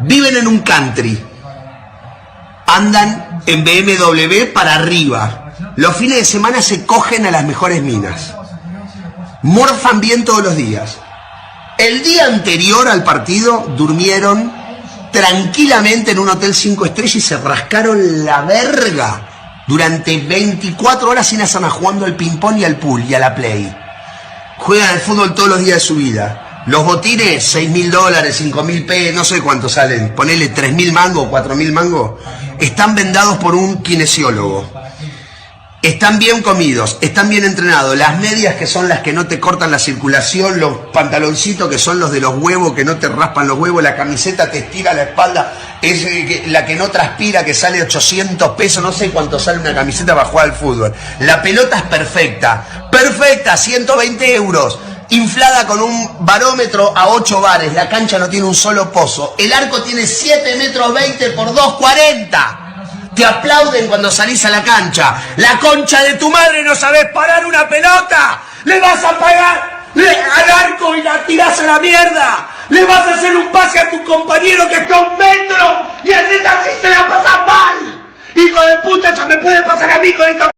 Viven en un country. Andan en BMW para arriba. Los fines de semana se cogen a las mejores minas. Morfan bien todos los días. El día anterior al partido durmieron tranquilamente en un hotel 5 estrellas y se rascaron la verga durante 24 horas sin hacer nada, jugando al ping-pong y al pool y a la play. Juegan al fútbol todos los días de su vida. Los botines, $6.000, $5.000, no sé cuánto salen, ponele 3.000 mangos, 4.000 mangos, están vendados por un kinesiólogo. Están bien comidos, están bien entrenados. Las medias, que son las que no te cortan la circulación, los pantaloncitos, que son los de los huevos, que no te raspan los huevos, la camiseta te estira la espalda, es la que no transpira, que sale 800 pesos, no sé cuánto sale una camiseta para jugar al fútbol. La pelota es perfecta, perfecta, 120 euros, inflada con un barómetro a 8 bares, la cancha no tiene un solo pozo, el arco tiene 7 metros 20 por 2,40. Te aplauden cuando salís a la cancha. La concha de tu madre, no sabés parar una pelota. Le vas a pagar al arco y la tirás a la mierda. Le vas a hacer un pase a tu compañero que está a 1 metro y así se la pasas mal. Hijo de puta, eso me puede pasar a mí con esta...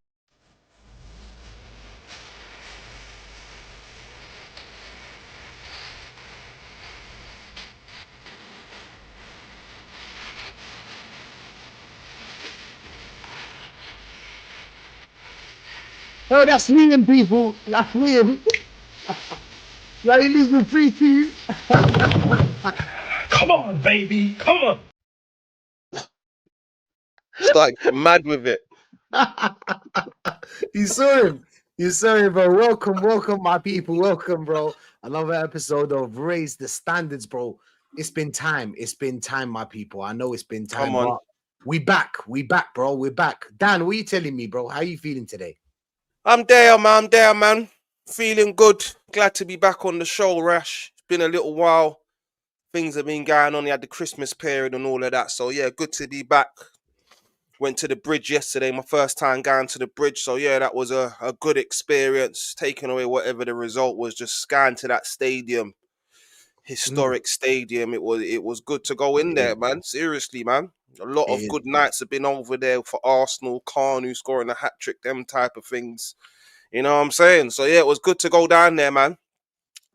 Oh, that's Liam, people. That's Liam. Like illegal free too. Come on, baby. Come on. It's like mad with it. You saw him. You saw him, bro. Welcome, my people. Welcome, bro. Another episode of Raise the Standards, bro. It's been time. It's been time, my people. I know it's been time. Come on. But we back, bro. We're back. Dan, what are you telling me, bro? How are you feeling today? I'm there, man. Feeling good. Glad to be back on the show, Rash. It's been a little while. Things have been going on. You had the Christmas period and all of that. So, yeah, good to be back. Went to the bridge yesterday. My first time going to the bridge. So, yeah, that was a good experience. Taking away whatever the result was. Just going to that stadium. Historic stadium. It was good to go in there, man. Seriously, man. A lot of good nights have been over there for Arsenal, Kanu scoring a hat-trick, them type of things. You know what I'm saying? So, yeah, it was good to go down there, man.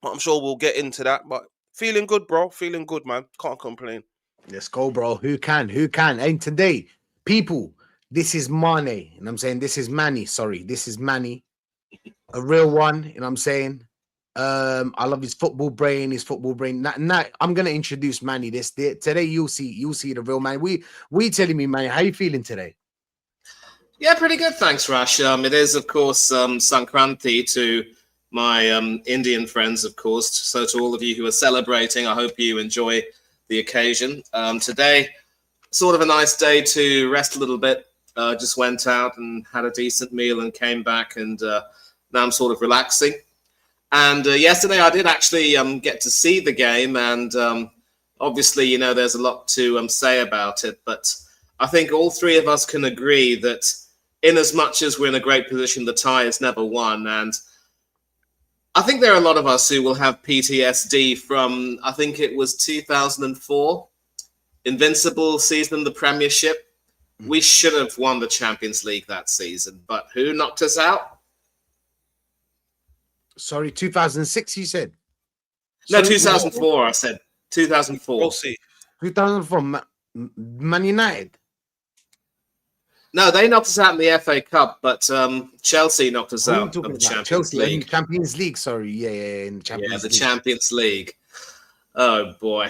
I'm sure we'll get into that. But feeling good, bro. Feeling good, man. Can't complain. Let's go, bro. Who can? And today, people, this is Mane. And I'm saying this is Manny. Sorry, this is Manny. A real one. You know what I'm saying? I love his football brain. Now I'm gonna introduce Manny. Today you'll see the real man. We telling me, man, how you feeling today? Yeah, pretty good, thanks, Rash. It is, of course, Sankranti to my Indian friends, of course. So to all of you who are celebrating, I hope you enjoy the occasion. Today, sort of a nice day to rest a little bit. Just went out and had a decent meal and came back, and now I'm sort of relaxing. And yesterday I did actually get to see the game, and obviously, you know, there's a lot to say about it, but I think all three of us can agree that in as much as we're in a great position, the tie is never won. And I think there are a lot of us who will have PTSD from, I think it was 2004, Invincible season in the Premiership. We should have won the Champions League that season, but who knocked us out? Sorry, 2006, you said? No, 2004, I said. 2004. We'll see. 2004, Man United? No, they knocked us out in the FA Cup, but Chelsea knocked us out of the Champions League. Champions League, sorry. Yeah, in the Champions League. Champions League. Oh, boy.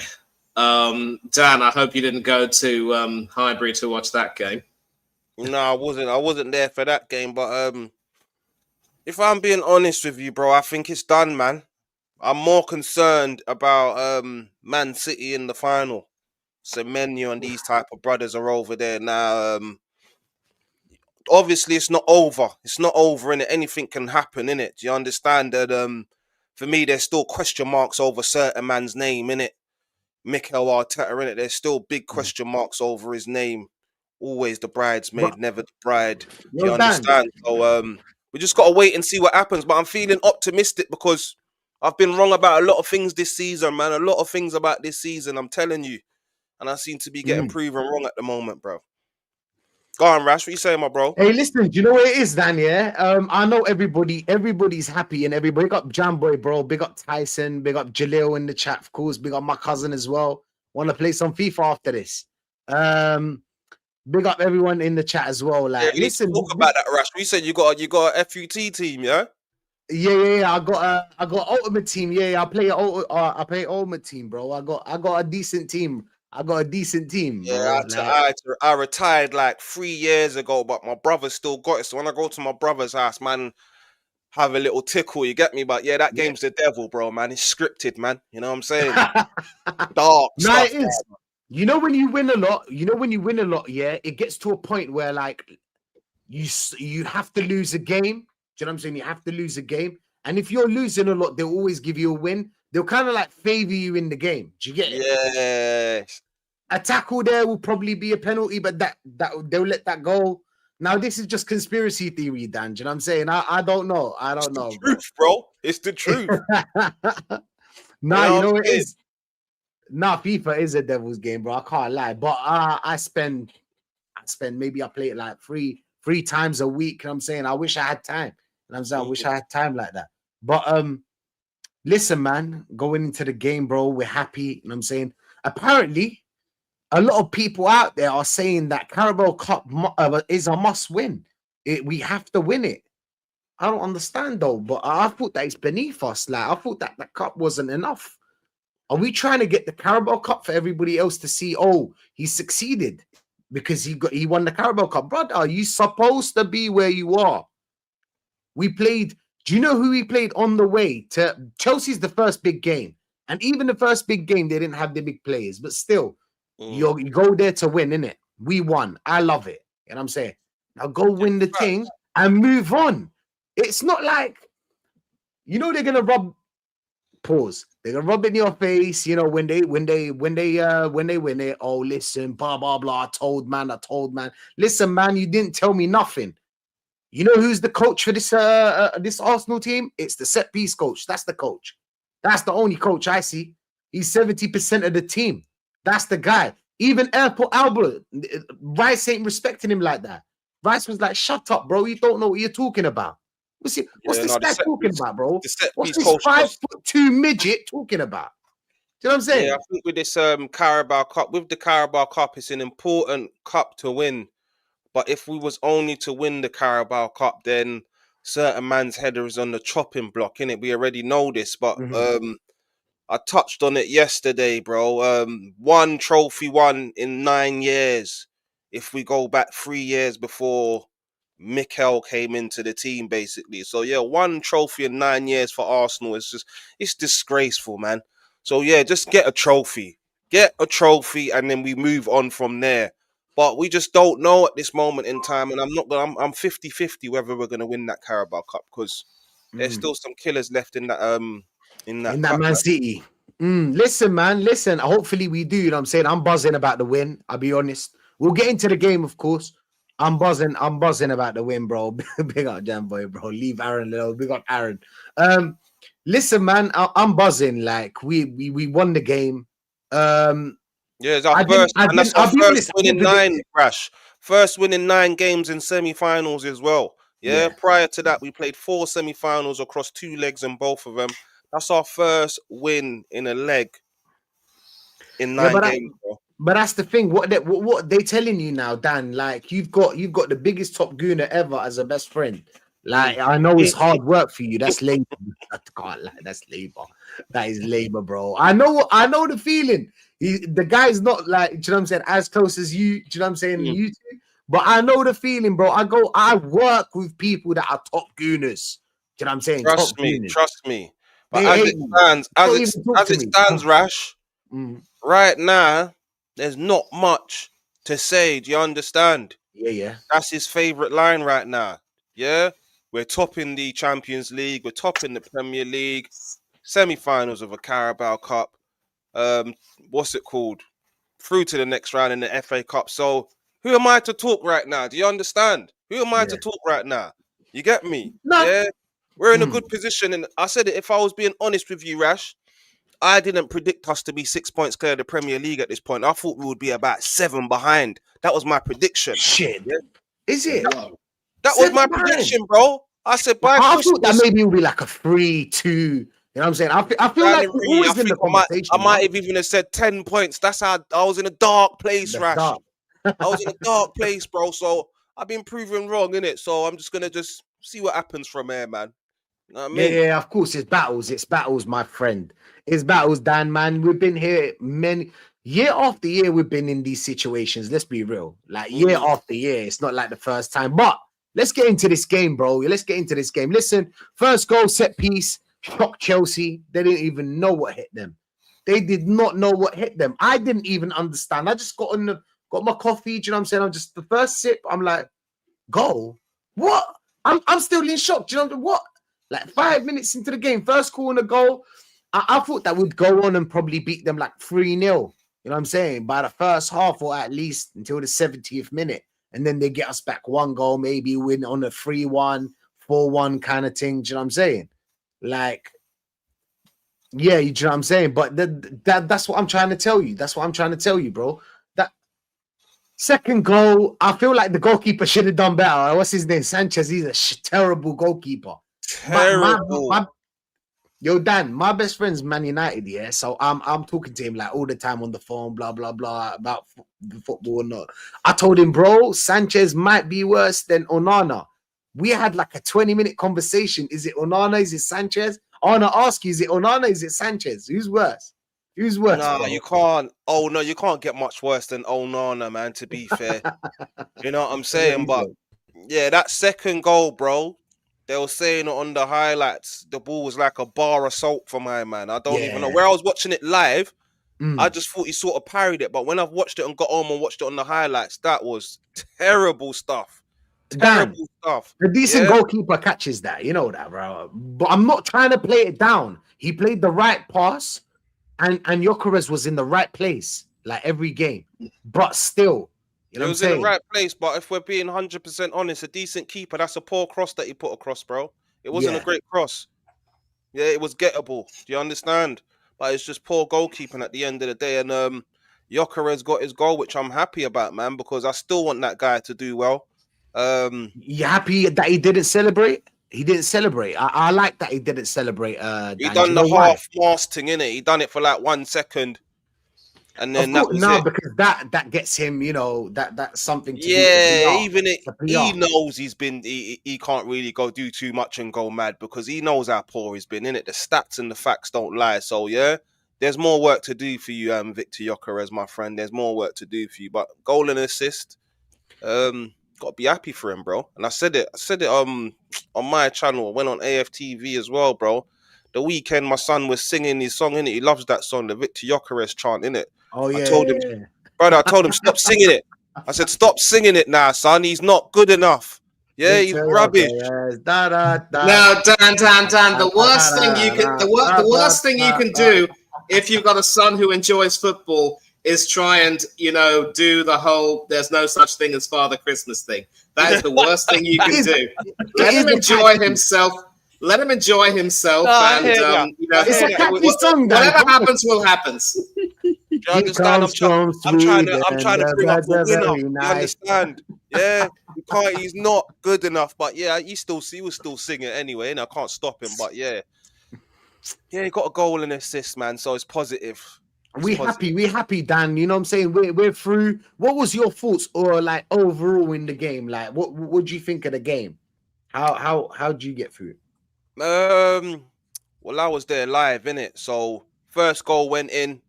Dan, I hope you didn't go to Highbury to watch that game. No, I wasn't there for that game, but if I'm being honest with you, bro, I think it's done, man. I'm more concerned about Man City in the final. Semenyo and these type of brothers are over there now. Obviously, it's not over. It's not over, and anything can happen, innit? Do you understand that? For me, there's still question marks over certain man's name, innit? Mikel Arteta, innit? There's still big question marks over his name. Always the bridesmaid, never the bride. Do you understand? So we just got to wait and see what happens. But I'm feeling optimistic because I've been wrong about a lot of things this season, man. A lot of things about this season, I'm telling you. And I seem to be getting proven wrong at the moment, bro. Go on, Rash. What you saying, my bro? Hey, listen, do you know what it is, Dan? Yeah, I know everybody's happy and everybody. Big up Jamboy, bro. Big up Tyson. Big up Jaleel in the chat, of course. Big up my cousin as well. Want to play some FIFA after this? Big up everyone in the chat as well. Like, listen, talk about that, Rash. We said you got a FUT team, yeah? Yeah. I got Ultimate Team. Yeah, I play Ultimate Team, bro. I got a decent team. Bro. Yeah, I retired like 3 years ago, but my brother still got it. So when I go to my brother's house, man, have a little tickle, you get me? But yeah, that game's the devil, bro, man. It's scripted, man. You know what I'm saying? Dark stuff. It is. You know when you win a lot, yeah, it gets to a point where like you have to lose a game. Do you know what I'm saying? You have to lose a game. And if you're losing a lot, they'll always give you a win. They'll kind of like favor you in the game. Do you get it? Yes. A tackle there will probably be a penalty, but that they'll let that go. Now, this is just conspiracy theory, Dan. Do you know what I'm saying? I don't know. It's the truth, bro. It's the truth. Nah, you know what it is? Nah, FIFA is a devil's game, bro. I can't lie. But I spend maybe I play it like three times a week. You know what I'm saying? I wish I had time. You know what I'm saying? I wish I had time like that. But listen, man, going into the game, bro, we're happy. You know what I'm saying? Apparently, a lot of people out there are saying that Carabao Cup is a must win. We have to win it. I don't understand though, but I thought that it's beneath us. Like, I thought that the cup wasn't enough. Are we trying to get the Carabao Cup for everybody else to see? Oh, he succeeded because he won the Carabao Cup, brother. Are you supposed to be where you are? We played. Do you know who we played on the way to Chelsea's the first big game, and even the first big game they didn't have the big players, but still, you go there to win, innit? We won. I love it. You know what I'm saying? Now go win the thing and move on. It's not like, you know, they're gonna rub. Pause. They're gonna rub it in your face, you know, when they win it. Oh, listen, blah blah blah. I told man. Listen, man, you didn't tell me nothing. You know who's the coach for this Arsenal team? It's the set piece coach. That's the coach. That's the only coach I see. He's 70% of the team. That's the guy. Even Albert, Rice ain't respecting him like that. Rice was like, "Shut up, bro. You don't know what you're talking about." What's this guy talking about, bro? What's this 5'2" midget talking about? Do you know what I'm saying? Yeah, I think with this Carabao Cup, with the Carabao Cup, it's an important cup to win. But if we was only to win the Carabao Cup, then certain man's header is on the chopping block, innit? We already know this, but I touched on it yesterday, bro. One trophy won in 9 years. If we go back 3 years before Mikel came into the team, basically. So yeah, one trophy in 9 years for Arsenal is it's disgraceful, man. So yeah, just get a trophy, and then we move on from there. But we just don't know at this moment in time, and I'm 50-50 whether we're gonna win that Carabao Cup, because there's still some killers left in that cup, Man City. Listen, man, hopefully we do. You know what I'm saying? I'm buzzing about the win. I'll be honest. We'll get into the game, of course. I'm buzzing about the win, bro. Big up Jamboy, bro. Leave Aaron alone. Big up Aaron. Listen, man, I'm buzzing. Like we won the game. Yeah, it's our first win in 9, Crash. First win in 9 games in semi-finals as well. Yeah, prior to that, we played 4 semi-finals across 2 legs in both of them. That's our first win in a leg in 9 games, bro. But that's the thing. What they telling you now, Dan? Like you've got the biggest top gooner ever as a best friend. Like I know it's hard work for you. That's labor. I can't lie. That's labor. That is labor, bro. I know the feeling. The guy's not like, do you know what I'm saying, as close as you. Do you know what I'm saying? You two. But I know the feeling, bro. I work with people that are top gooners. Do you know what I'm saying? Trust me. But as it stands, Rash, right now, there's not much to say. Do you understand? Yeah. That's his favorite line right now. Yeah? We're topping the Champions League. We're topping the Premier League. Semi-finals of a Carabao Cup. What's it called? Through to the next round in the FA Cup. So who am I to talk right now? Do you understand? Who am I to talk right now? You get me? No. Yeah? We're in a good position, and I said it. If I was being honest with you, Rash, I didn't predict us to be 6 points clear of the Premier League at this point. I thought we would be about 7 behind. That was my prediction. Shit. Yeah. Is it? That was my 7 behind. prediction, bro. I said by I Christmas. thought that maybe it would be like a 3-2. You know what I'm saying? I feel like we're always in the conversation. I might have even said 10 points. That's how I was in a dark place, Rash. Dark. I was in a dark place, bro. So I've been proven wrong, innit? So I'm just gonna just see what happens from here, man. You know what I mean? Yeah, of course. It's battles, my friend. It's battles, Dan, man. We've been here year after year, we've been in these situations. Let's be real. Like year after year. It's not like the first time. But let's get into this game, bro. Let's get into this game. Listen, first goal, set piece, shocked Chelsea. They didn't even know what hit them. They did not know what hit them. I didn't even understand. I just got my coffee. Do you know what I'm saying? I'm just the first sip. I'm like, goal? What? I'm still in shock. Do you know what? Like 5 minutes into the game, first corner goal. I thought that would go on and probably beat them like 3-0. You know what I'm saying? By the first half, or at least until the 70th minute. And then they get us back 1 goal, maybe win on a 3-1, 4-1 kind of thing. Do you know what I'm saying? Like, yeah, you know what I'm saying? But that's what I'm trying to tell you. That's what I'm trying to tell you, bro. That second goal, I feel like the goalkeeper should have done better. What's his name? Sanchez. He's a terrible goalkeeper. Terrible. Yo, Dan, my best friend's Man United, yeah. So I'm talking to him like all the time on the phone, blah blah blah, about the football or not. I told him, bro, Sanchez might be worse than Onana. We had like a 20-minute conversation. Is it Onana? Is it Sanchez? I want to ask you, is it Onana? Is it Sanchez? Who's worse? Who's worse? Nah, bro? you can't. Oh no, you can't get much worse than Onana, man. To be fair, you know what I'm saying. But yeah, that second goal, bro. They were saying on the highlights, the ball was like a bar assault for my man. I don't even know where I was watching it live. I just thought he sort of parried it, but when I've watched it and got home and watched it on the highlights, that was terrible stuff. Terrible stuff. The decent goalkeeper catches that, you know that, bro. But I'm not trying to play it down. He played the right pass, and Gyökeres was in the right place, like every game. But still, you know, he was in the right place. But if we're being 100% honest, a decent keeper, that's a poor cross that he put across, bro. It wasn't a great cross. Yeah, it was gettable. Do you understand? But it's just poor goalkeeping at the end of the day. And Gyökeres got his goal, which I'm happy about, man, because I still want that guy to do well. You happy that he didn't celebrate? He didn't celebrate. I like that he didn't celebrate. He done the half-mast thing, innit? He done it for like 1 second. And then that was it. Because that gets him, you know, that's something to do. Even he knows he can't really go do too much and go mad, because he knows how poor he's been, innit? The stats and the facts don't lie. So yeah, there's more work to do for you, Victor Gyökeres, my friend. There's more work to do for you. But goal and assist, gotta be happy for him, bro. And I said it on my channel. I went on AFTV as well, bro. The weekend my son was singing his song, innit? He loves that song, the Victor Gyökeres chant, innit? Oh, yeah. I told him, brother, stop singing it. I said, stop singing it now, son. He's not good enough. Yeah, he's rubbish. Now, Dan, the worst thing you can do if you've got a son who enjoys football is try and, you know, do the whole "there's no such thing as Father Christmas" thing. That is the worst thing you can do. Let him enjoy himself. Let him enjoy himself, and you know, whatever happens will happen. You understand? I'm trying to bring up a winner. You understand? Yeah, you can't. He's not good enough, but yeah, he was still singing anyway, and I can't stop him. But yeah, he got a goal and assist, man. So it's positive. We happy, Dan. You know what I'm saying? We're through. What was your thoughts or like overall in the game? Like, what do you think of the game? How did you get through it? Well, I was there live, innit? So first goal went in,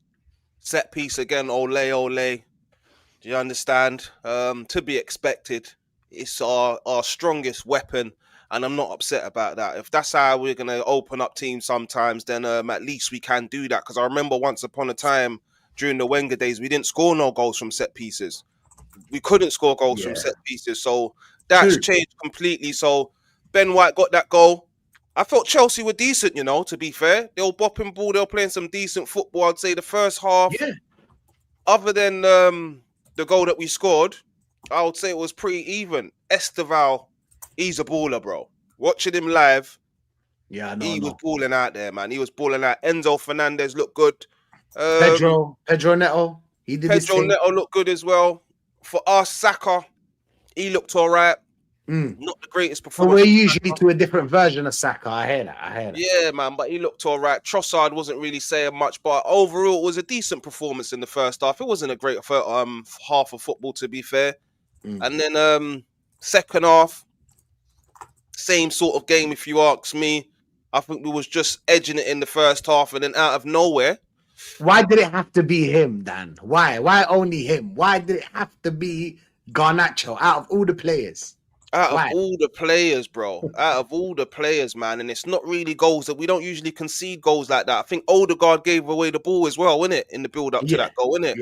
set piece again, ole. Do you understand? To be expected. It's our strongest weapon, and I'm not upset about that. If that's how we're gonna open up teams sometimes, then at least we can do that. Because I remember once upon a time during the Wenger days, we didn't score no goals from set pieces. We couldn't score goals from set pieces, so that's changed completely. So Ben White got that goal. I thought Chelsea were decent, you know, to be fair. They were bopping ball. They were playing some decent football. I'd say the first half, other than the goal that we scored, I would say it was pretty even. Esteval, he's a baller, bro. Watching him live, Yeah, I know. He was balling out there, man. He was balling out. Enzo Fernandez looked good. Pedro Neto, he did his Pedro thing. Neto looked good as well. For us, Saka, he looked all right. Mm. Not the greatest But performance. we're usually to a different version of Saka. I hear that. Yeah, man, but he looked all right. Trossard wasn't really saying much, but overall, it was a decent performance in the first half. It wasn't a great half of football, to be fair. And then second half, same sort of game, if you ask me. I think we was just edging it in the first half, and then out of nowhere. Why did it have to be him, Dan? Why? Why only him? Why did it have to be Garnacho out of all the players? Out of all the players, bro. Out of all the players, man. And it's not really goals that we don't usually concede goals like that. I think Odegaard gave away the ball as well, innit? In the build up to that goal, innit?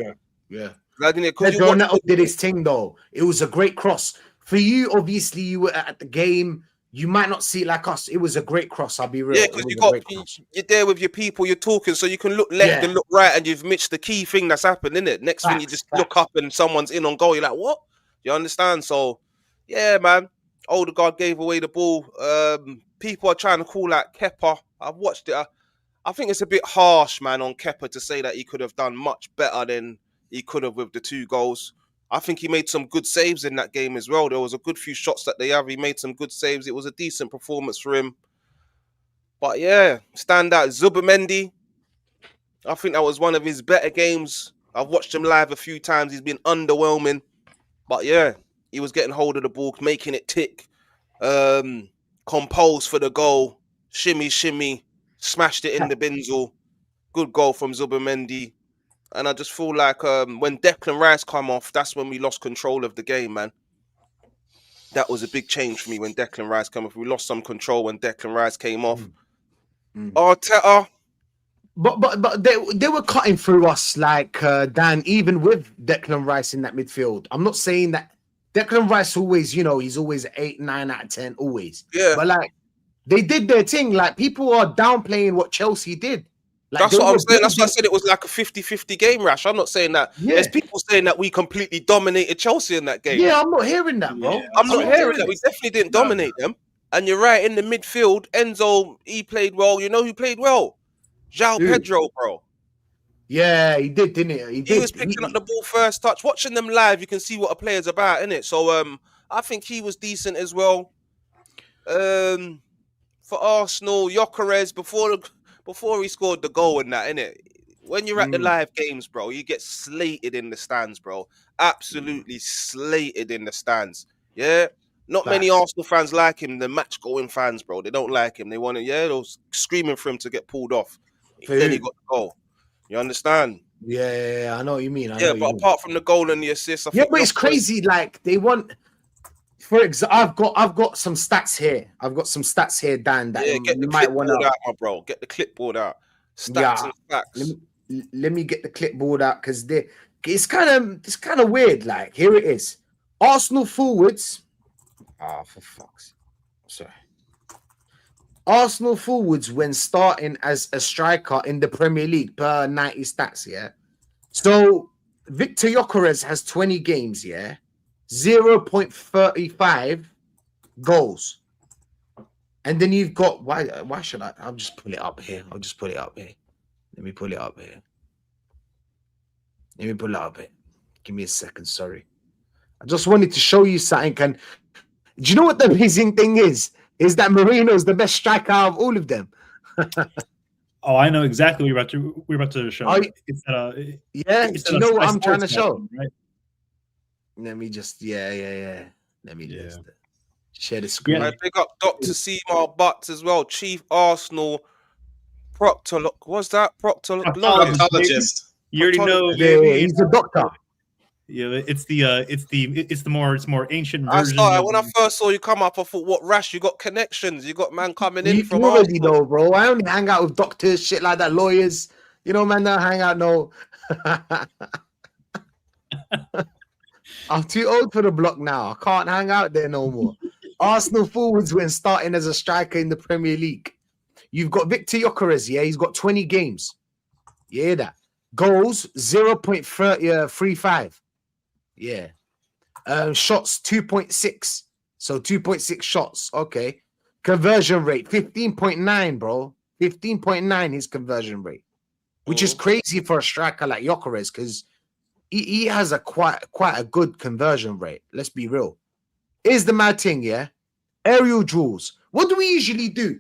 Yeah. Pedro Neto did his thing though. It was a great cross. For you, obviously, you were at the game. You might not see it like us. It was a great cross, I'll be real. Yeah, because you're there with your people, you're talking, so you can look left and look right, and you've missed the key thing that's happened, innit? Next thing you just look up and someone's in on goal. You're like, what? You understand? So, yeah, man. Odegaard gave away the ball. People are trying to call out Kepa. I've watched it. I think it's a bit harsh, man, on Kepa to say that he could have done much better than he could have with the 2 goals. I think he made some good saves in that game as well. There was a good few shots that they have. He made some good saves. It was a decent performance for him. But yeah, stand out. Zubimendi, I think that was one of his better games. I've watched him live a few times. He's been underwhelming. But yeah, he was getting hold of the ball, making it tick. Composed for the goal. Shimmy. Smashed it in the Binzel. Good goal from Zubimendi. And I just feel like when Declan Rice come off, that's when we lost control of the game, man. That was a big change for me when Declan Rice came off. We lost some control when Declan Rice came off. Arteta. But they were cutting through us like Dan, even with Declan Rice in that midfield. I'm not saying that Declan Rice always, he's always 8, 9 out of 10, always. Yeah. But like they did their thing. Like people are downplaying what Chelsea did. Like, that's what I'm saying. That's why I said it was like a 50-50 game, Rash. I'm not saying that. Yeah. There's people saying that we completely dominated Chelsea in that game. Yeah, I'm not hearing that, bro. Yeah, I'm not hearing that. We definitely didn't dominate them. And you're right, in the midfield, Enzo, he played well. You know who played well? João Pedro, bro. Yeah, he did, didn't he? He was picking up the ball first touch. Watching them live, you can see what a player's about, innit? So I think he was decent as well. For Arsenal, Gyökeres, before he scored the goal and that, innit? When you're at the live games, bro, you get slated in the stands, bro. Absolutely slated in the stands. Yeah? Not many Arsenal fans like him, the match-going fans, bro. They don't like him. They want to, they was screaming for him to get pulled off. Then he got the goal. You understand? Yeah, I know what you mean. Apart from the goal and the assist, I think but it's crazy. Like they want, for example, I've got some stats here. Dan. That get the clipboard out, my bro. Get the clipboard out. Stats and facts. Let me get the clipboard out because it's kind of weird. Like here it is. Arsenal forwards. For fuck's sake. Sorry. Arsenal forwards when starting as a striker in the Premier League per 90 stats, yeah. So Victor Gyökeres has 20 games, yeah. 0.35 goals. And then you've got why should I'll just pull it up here. Let me pull it up here. Give me a second, sorry. I just wanted to show you something. And do you know what the amazing thing is? Is that Marino's the best striker out of all of them. Oh, I know exactly what we're about to show. Do you know what I'm trying to show? Right? Let me just Let me just share the screen. I pick up Dr. Seymour Butts as well, Chief Arsenal Proctologist. What's that? Proctologist. You already know. Yeah, he's a doctor. Yeah, it's the more ancient version. When I first saw you come up, I thought, what, Rash? You got connections. You got man coming in from You already know, bro. I only hang out with doctors, shit like that, lawyers. You know, man, don't hang out no. I'm too old for the block now. I can't hang out there no more. Arsenal forwards when starting as a striker in the Premier League. You've got Victor Gyökeres, yeah? He's got 20 games. You hear that? Goals, 0.35. Yeah. Shots 2.6. So 2.6 shots. Okay. conversion rate 15.9, bro. 15.9 his conversion rate, which is crazy for a striker like Gyökeres because he has a quite a good conversion rate. Let's be real. Here's the mad thing, yeah. Aerial duels. What do we usually do,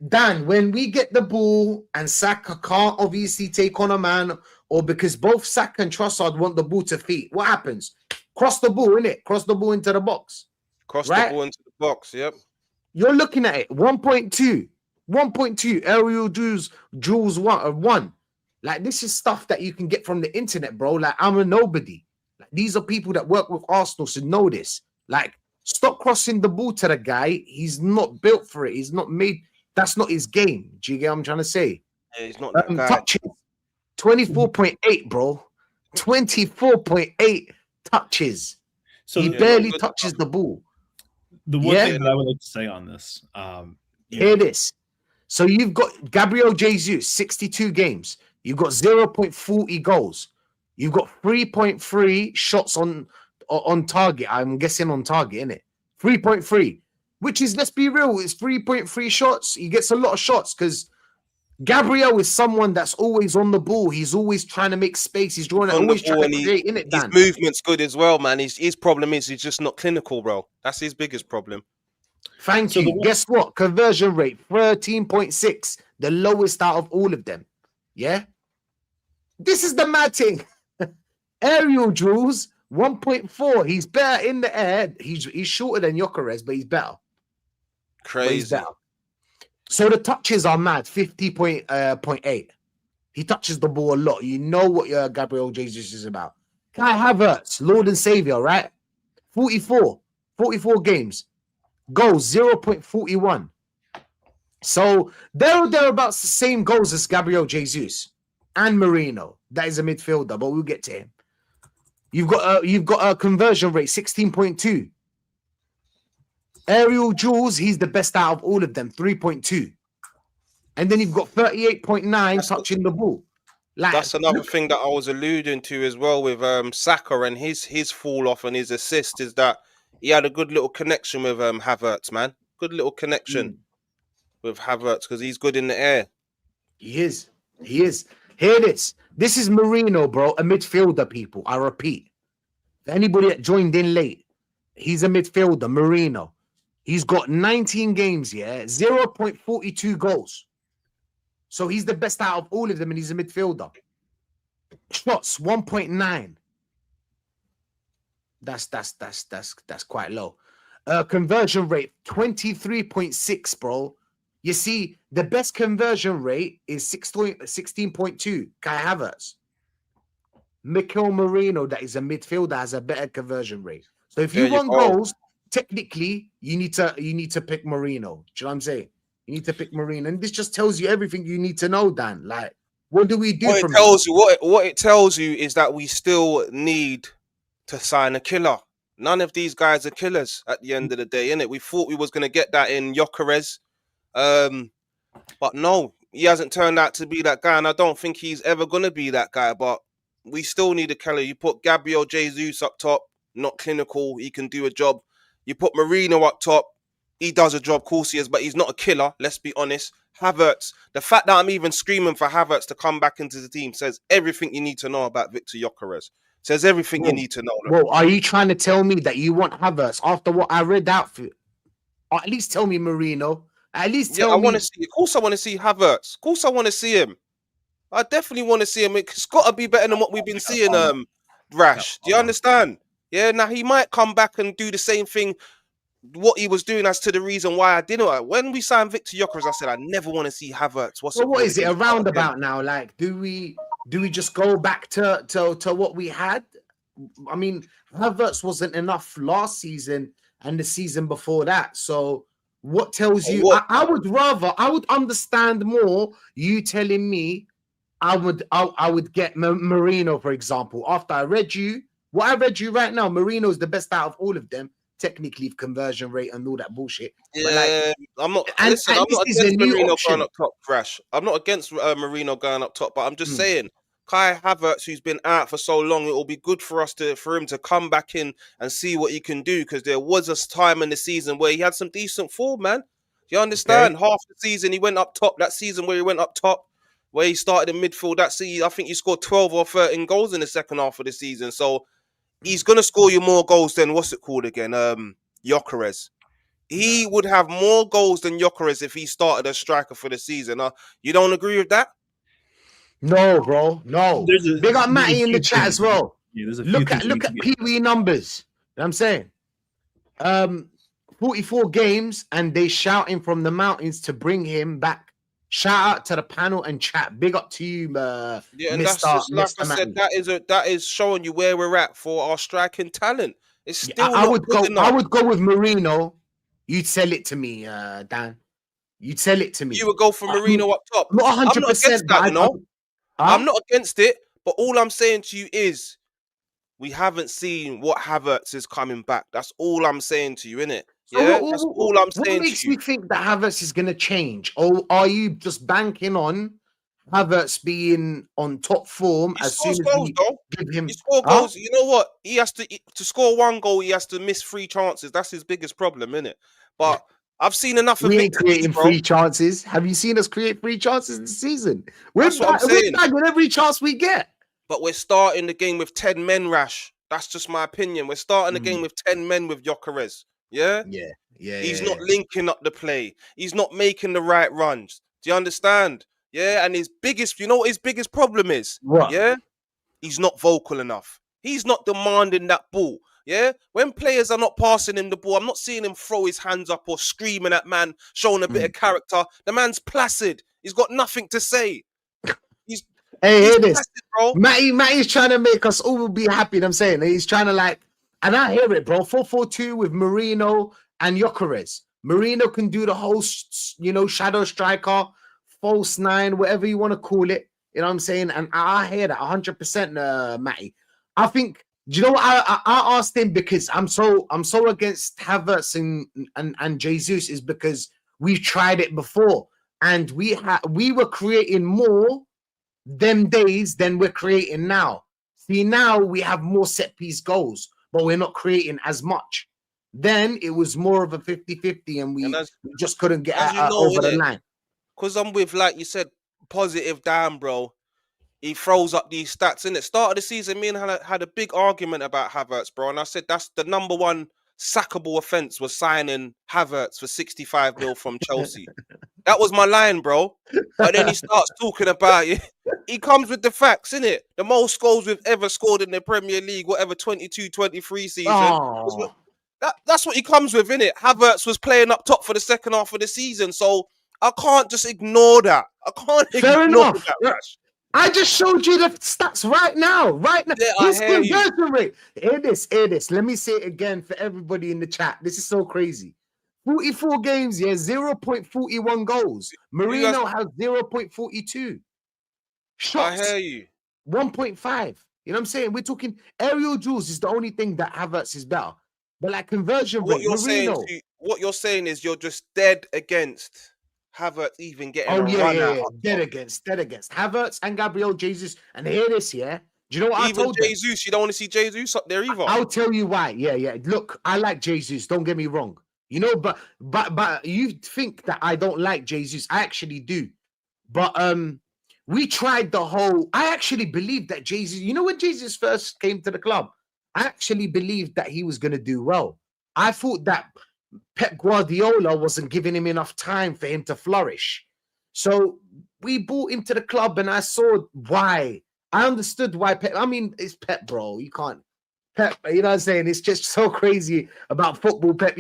Dan? When we get the ball and Saka can't obviously take on a man, or because both Saka and Trossard want the ball to feet, what happens? Cross the ball, innit? Cross the ball into the box. Cross right? the ball into the box. Yep. You're looking at it. 1.2 aerial duels one. Like, this is stuff that you can get from the internet, bro. Like, I'm a nobody. Like, these are people that work with Arsenal should know this. Like, stop crossing the ball to the guy. He's not built for it. He's not made. That's not his game. Do you get what I'm trying to say? Yeah, he's not that guy. Touches 24.8, bro. 24.8 touches. So He the, barely touches the ball. the one Yeah. thing that I would like to say on this, Hear this. So you've got Gabriel Jesus, 62 games. You've got 0.40 goals. You've got 3.3 shots on target. I'm guessing on target, innit? 3.3, which is, let's be real, it's 3.3 shots. He gets a lot of shots because Gabriel is someone that's always on the ball. He's always trying to make space. He's drawing, On the always ball trying and to create, innit, His Dan? movement's good as well, man. His problem is he's just not clinical, bro. That's his biggest problem. Thank So you. the one- Guess what? Conversion rate 13.6, the lowest out of all of them. Yeah. This is the mad thing. Aerial duels 1.4. He's better in the air. He's shorter than Gyökeres, but he's better. But he's Crazy. better. So the touches are mad. 50.8. He touches the ball a lot. You know what your Gabriel Jesus is about. Kai Havertz, Lord and Savior, right? 44 games. Goals 0.41. So they're about the same goals as Gabriel Jesus and Marino. That is a midfielder, but we'll get to him. You've got a conversion rate 16.2. Aerial duels, he's the best out of all of them, 3.2. And then you've got 38.9 touching the ball. Like, That's another thing that I was alluding to as well with Saka and his fall off and his assist is that he had a good little connection with Havertz, man. Good little connection with Havertz because he's good in the air. He is. Hear this. This is Marino, bro, a midfielder, people. I repeat. For anybody that joined in late, he's a midfielder, Marino. He's got 19 games, 0.42 goals. So he's the best out of all of them, and he's a midfielder. Shots 1.9. That's quite low. Conversion rate 23.6, bro. You see, the best conversion rate is 16.2. Kai Havertz. Mikel Marino, that is a midfielder, has a better conversion rate. So if you There you want go. goals, technically, you need to pick Marino. Do you know what I'm saying? You need to pick Marino, and this just tells you everything you need to know, Dan. Like, what do we do What from it tells you, what it tells you is that we still need to sign a killer. None of these guys are killers at the end of the day, innit? We thought we was gonna get that in Gyökeres, but no, he hasn't turned out to be that guy, and I don't think he's ever gonna be that guy. But we still need a killer. You put Gabriel Jesus up top, not clinical. He can do a job. You put Marino up top. He does a job, of course he is, but he's not a killer. Let's be honest. Havertz, the fact that I'm even screaming for Havertz to come back into the team says everything you need to know about Victor Gyökeres. Says everything you need to know. Well, are you trying to tell me that you want Havertz after what I read out for you? Or at least tell me Marino. At least Yeah, tell I me. want to see. Of course, I want to see Havertz. Of course, I want to see him. I definitely want to see him. It's got to be better than what we've been seeing. Rash, do you understand? Yeah. Now he might come back and do the same thing. What he was doing as to the reason why I didn't. When we signed Victor Gyökeres, I said I never want to see Havertz. So what is it? A roundabout now? Like, do we just go back to what we had? I mean, Havertz wasn't enough last season and the season before that. So what tells you? I would understand more you telling me I would get Marino, for example. After I read you, what I read you right now, Marino is the best out of all of them. Technically, conversion rate and all that bullshit. Yeah, But like, I'm not. and Listen, I'm this not is a against new Marino option. going up top, Rash. I'm not against Marino going up top, but I'm just saying, Kai Havertz, who's been out for so long, it will be good for him to come back in and see what he can do. Because there was a time in the season where he had some decent form, man. Do you understand? Half the season he went up top. That season where he went up top, where he started in midfield, that season, I think he scored 12 or 13 goals in the second half of the season. So he's gonna score you more goals than what's it called again? Gyökeres. He would have more goals than Gyökeres if he started as striker for the season. You don't agree with that? No, bro. No. They got Matty in the chat as well. Yeah, there's a Look at Pee Wee numbers. You know what I'm saying? 44 games, and they shouting from the mountains to bring him back. Shout out to the panel and chat. Big up to you, yeah, and that's just like I said. That is showing you where we're at for our striking talent. It's still I would go with Marino. You'd sell it to me, Dan. You'd sell it to me. You would go for Marino up top. Not 100%. I'm not against it, but all I'm saying to you is we haven't seen what Havertz is coming back. That's all I'm saying to you, innit? Yeah, that's all I'm saying to you. What makes you think that Havertz is going to change? Or are you just banking on Havertz being on top form as soon as we give him... He score goals. You know what? He has to score one goal, he has to miss 3 chances. That's his biggest problem, innit? But I've seen enough of it. We ain't creating 3 chances. Have you seen us create 3 chances this season? We're bagging every chance we get. But we're starting the game with 10 men, Rash. That's just my opinion. We're starting the game with 10 men with Gyökeres. Yeah? Yeah. He's not linking up the play. He's not making the right runs. Do you understand? Yeah, and you know what his biggest problem is? What? Yeah? He's not vocal enough. He's not demanding that ball. Yeah? When players are not passing him the ball, I'm not seeing him throw his hands up or screaming at man, showing a bit of character. The man's placid. He's got nothing to say. Hey, hear this. Bro. Matty's trying to make us all be happy. I'm saying he's trying to and I hear it, bro. 4-4-2 with Marino and Gyökeres. Marino can do the whole, shadow striker, false 9, whatever you want to call it. You know what I'm saying? And I hear that 100%, Matty. I think. Do you know what I asked him, because I'm so against Havertz and Jesus is because we've tried it before and we were creating more them days than we're creating now. See, now we have more set piece goals, but we're not creating as much. Then it was more of a 50-50 and we just couldn't get over the line. Because I'm with, like you said, positive Dan, bro. He throws up these stats. In the start of the season, me and had a big argument about Havertz, bro. And I said that's the number one sackable offense was signing Havertz for 65 mil from Chelsea. That was my line, bro. But then he starts talking about it. He comes with the facts, innit? The most goals we've ever scored in the Premier League, whatever, 22-23 season. That's what he comes with, innit? Havertz was playing up top for the second half of the season. So I can't just ignore that. I can't ignore that, Rash. I just showed you the stats right now. Yeah, his conversion rate. Hear this. Let me say it again for everybody in the chat. This is so crazy. 44 games, 0.41 goals. Marino has 0.42. Shots, I hear you. 1.5. You know what I'm saying? We're talking aerial duels is the only thing that Havertz is better. But conversion rate, Marino. What you're saying is you're just dead against Havertz even getting a run out. Dead against Havertz and Gabriel Jesus. And hear this, Do you know what I told Jesus, them? You don't want to see Jesus up there either. I'll tell you why. Yeah. Look, I like Jesus. Don't get me wrong. But you think that I don't like Jesus. I actually do. But we tried the whole. I actually believed that Jesus. When Jesus first came to the club, I actually believed that he was going to do well. I thought that Pep Guardiola wasn't giving him enough time for him to flourish. So we brought him to the club and I saw why. I understood why Pep. I mean, it's Pep, bro. You can't. Pep, you know what I'm saying? It's just so crazy about football, Pep.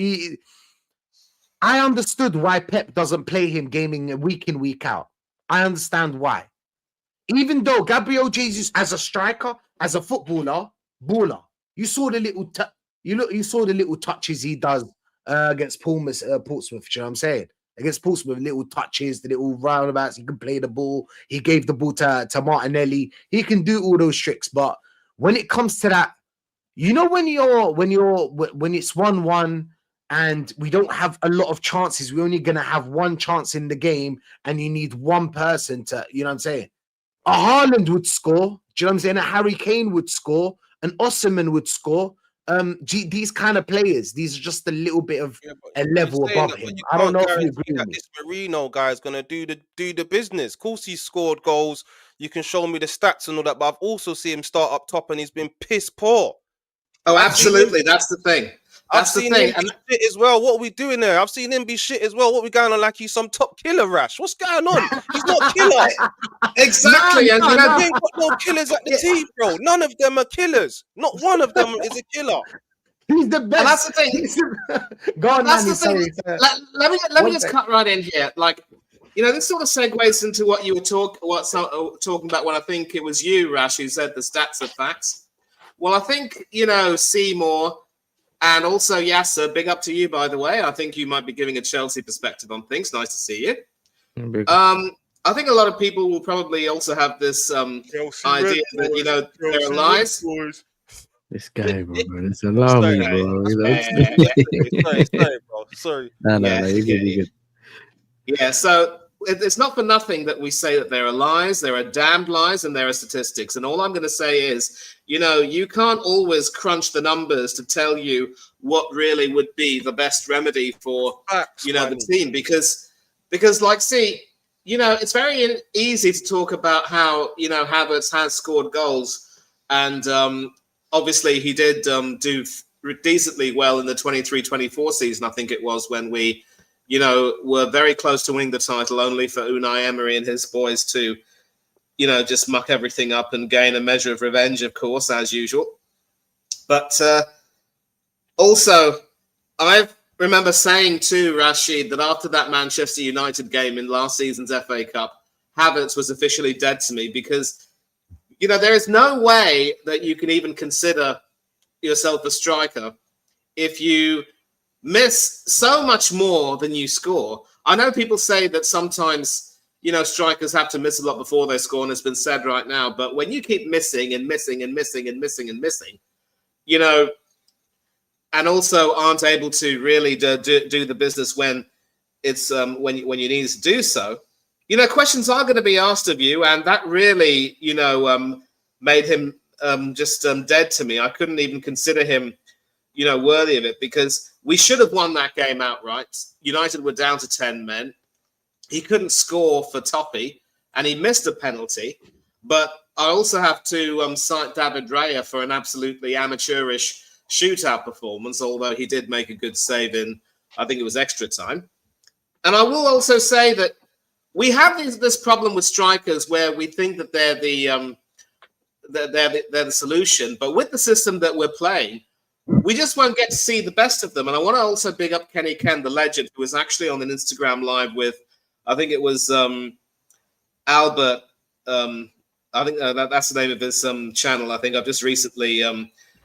I understood why Pep doesn't play him gaming week in, week out. I understand why. Even though Gabriel Jesus as a striker, as a baller, you saw the little you saw the little touches he does against Portsmouth. You know what I'm saying? Against Portsmouth, little touches, the little roundabouts. He can play the ball. He gave the ball to Martinelli. He can do all those tricks. But when it comes to that, when it's 1-1 and we don't have a lot of chances, we're only gonna have one chance in the game, and you need one person to, you know what I'm saying? A Haaland would score. Do you know what I'm saying? A Harry Kane would score. An Osimhen would score. these kind of players, these are just a little bit of Yeah, but a you're level saying above that, but him. you I don't can't know if you guarantee agree that with me. this Marino guy is gonna do the business. Of course, he scored goals. You can show me the stats and all that, but I've also seen him start up top, and he's been piss poor. Oh, I've seen him. absolutely. That's the thing. I've That's the seen thing. him And be shit as well. What are we doing there? I've seen him be shit as well. What we going on like he's some top killer, Rash? What's going on? He's not killer. exactly. And you know, We ain't got no killers at the team, bro. None of them are killers. Not one of them is a killer. He's the best. and that's the thing. Go on, That's Manny. the thing. Sorry. Let me One just sec. cut right in here. Like, you know, this sort of segues into what you were talking about when I think it was you, Rash, who said the stats are facts. Well, I think, you know, Seymour and also Yasser, big up to you, by the way. I think you might be giving a Chelsea perspective on things. Nice to see you. I think a lot of people will probably also have this idea that, you know, there are lies. This guy, bro. It's alarming, Sorry, bro. Sorry, bro. Sorry. No, Yeah, you're good, you're good. Yeah, so it's not for nothing that we say that there are lies, there are damned lies, and there are statistics. And all I'm going to say is, you know, you can't always crunch the numbers to tell you what really would be the best remedy for, Facts, you know, man. the team. Because like, see, you know, it's very easy to talk about how, you know, Havertz has scored goals. And obviously he did do decently well in the 23-24 season, I think it was, when we, you know, were very close to winning the title, only for Unai Emery and his boys to, you know, just muck everything up and gain a measure of revenge, of course, as usual. But also, I remember saying to Rashid that after that Manchester United game in last season's FA Cup, Havertz was officially dead to me because, you know, there is no way that you can even consider yourself a striker if you miss so much more than you score. I know people say that sometimes, you know, strikers have to miss a lot before they score, and it's been said right now, but when you keep missing and missing and missing and missing and missing, you know, and also aren't able to really do the business when it's when you need to do so, you know, questions are going to be asked of you, and that really, you know, made him just dead to me. I couldn't even consider him, you know, worthy of it, because we should have won that game outright. United were down to 10 men. He couldn't score for Toppy, and he missed a penalty. But I also have to cite David Raya for an absolutely amateurish shootout performance, although he did make a good save in, I think it was extra time. And I will also say that we have this problem with strikers where we think that they're the solution, but with the system that we're playing, we just won't get to see the best of them. And I want to also big up Kenny Ken, the legend, who was actually on an Instagram live with, I think it was Albert. I think that's the name of his channel. I think I've just recently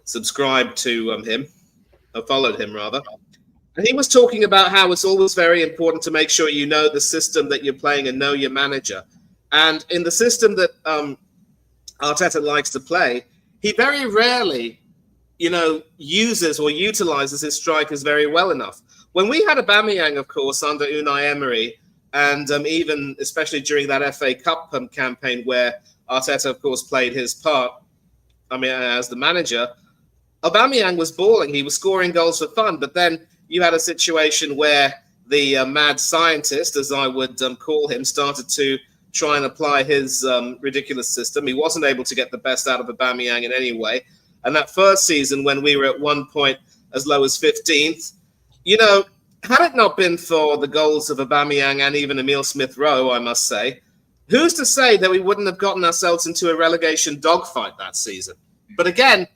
subscribed to him, or followed him rather. And he was talking about how it's always very important to make sure you know the system that you're playing and know your manager. And in the system that Arteta likes to play, he very rarely, you know, uses or utilizes his strikers very well enough. When we had Aubameyang, of course, under Unai Emery, and even especially during that FA Cup campaign where Arteta, of course, played his part, I mean, as the manager, Aubameyang was balling. He was scoring goals for fun. But then you had a situation where the mad scientist, as I would call him, started to try and apply his ridiculous system. He wasn't able to get the best out of Aubameyang in any way. And that first season, when we were at one point as low as 15th, you know, had it not been for the goals of Aubameyang and even Emile Smith-Rowe, I must say, who's to say that we wouldn't have gotten ourselves into a relegation dogfight that season? But again,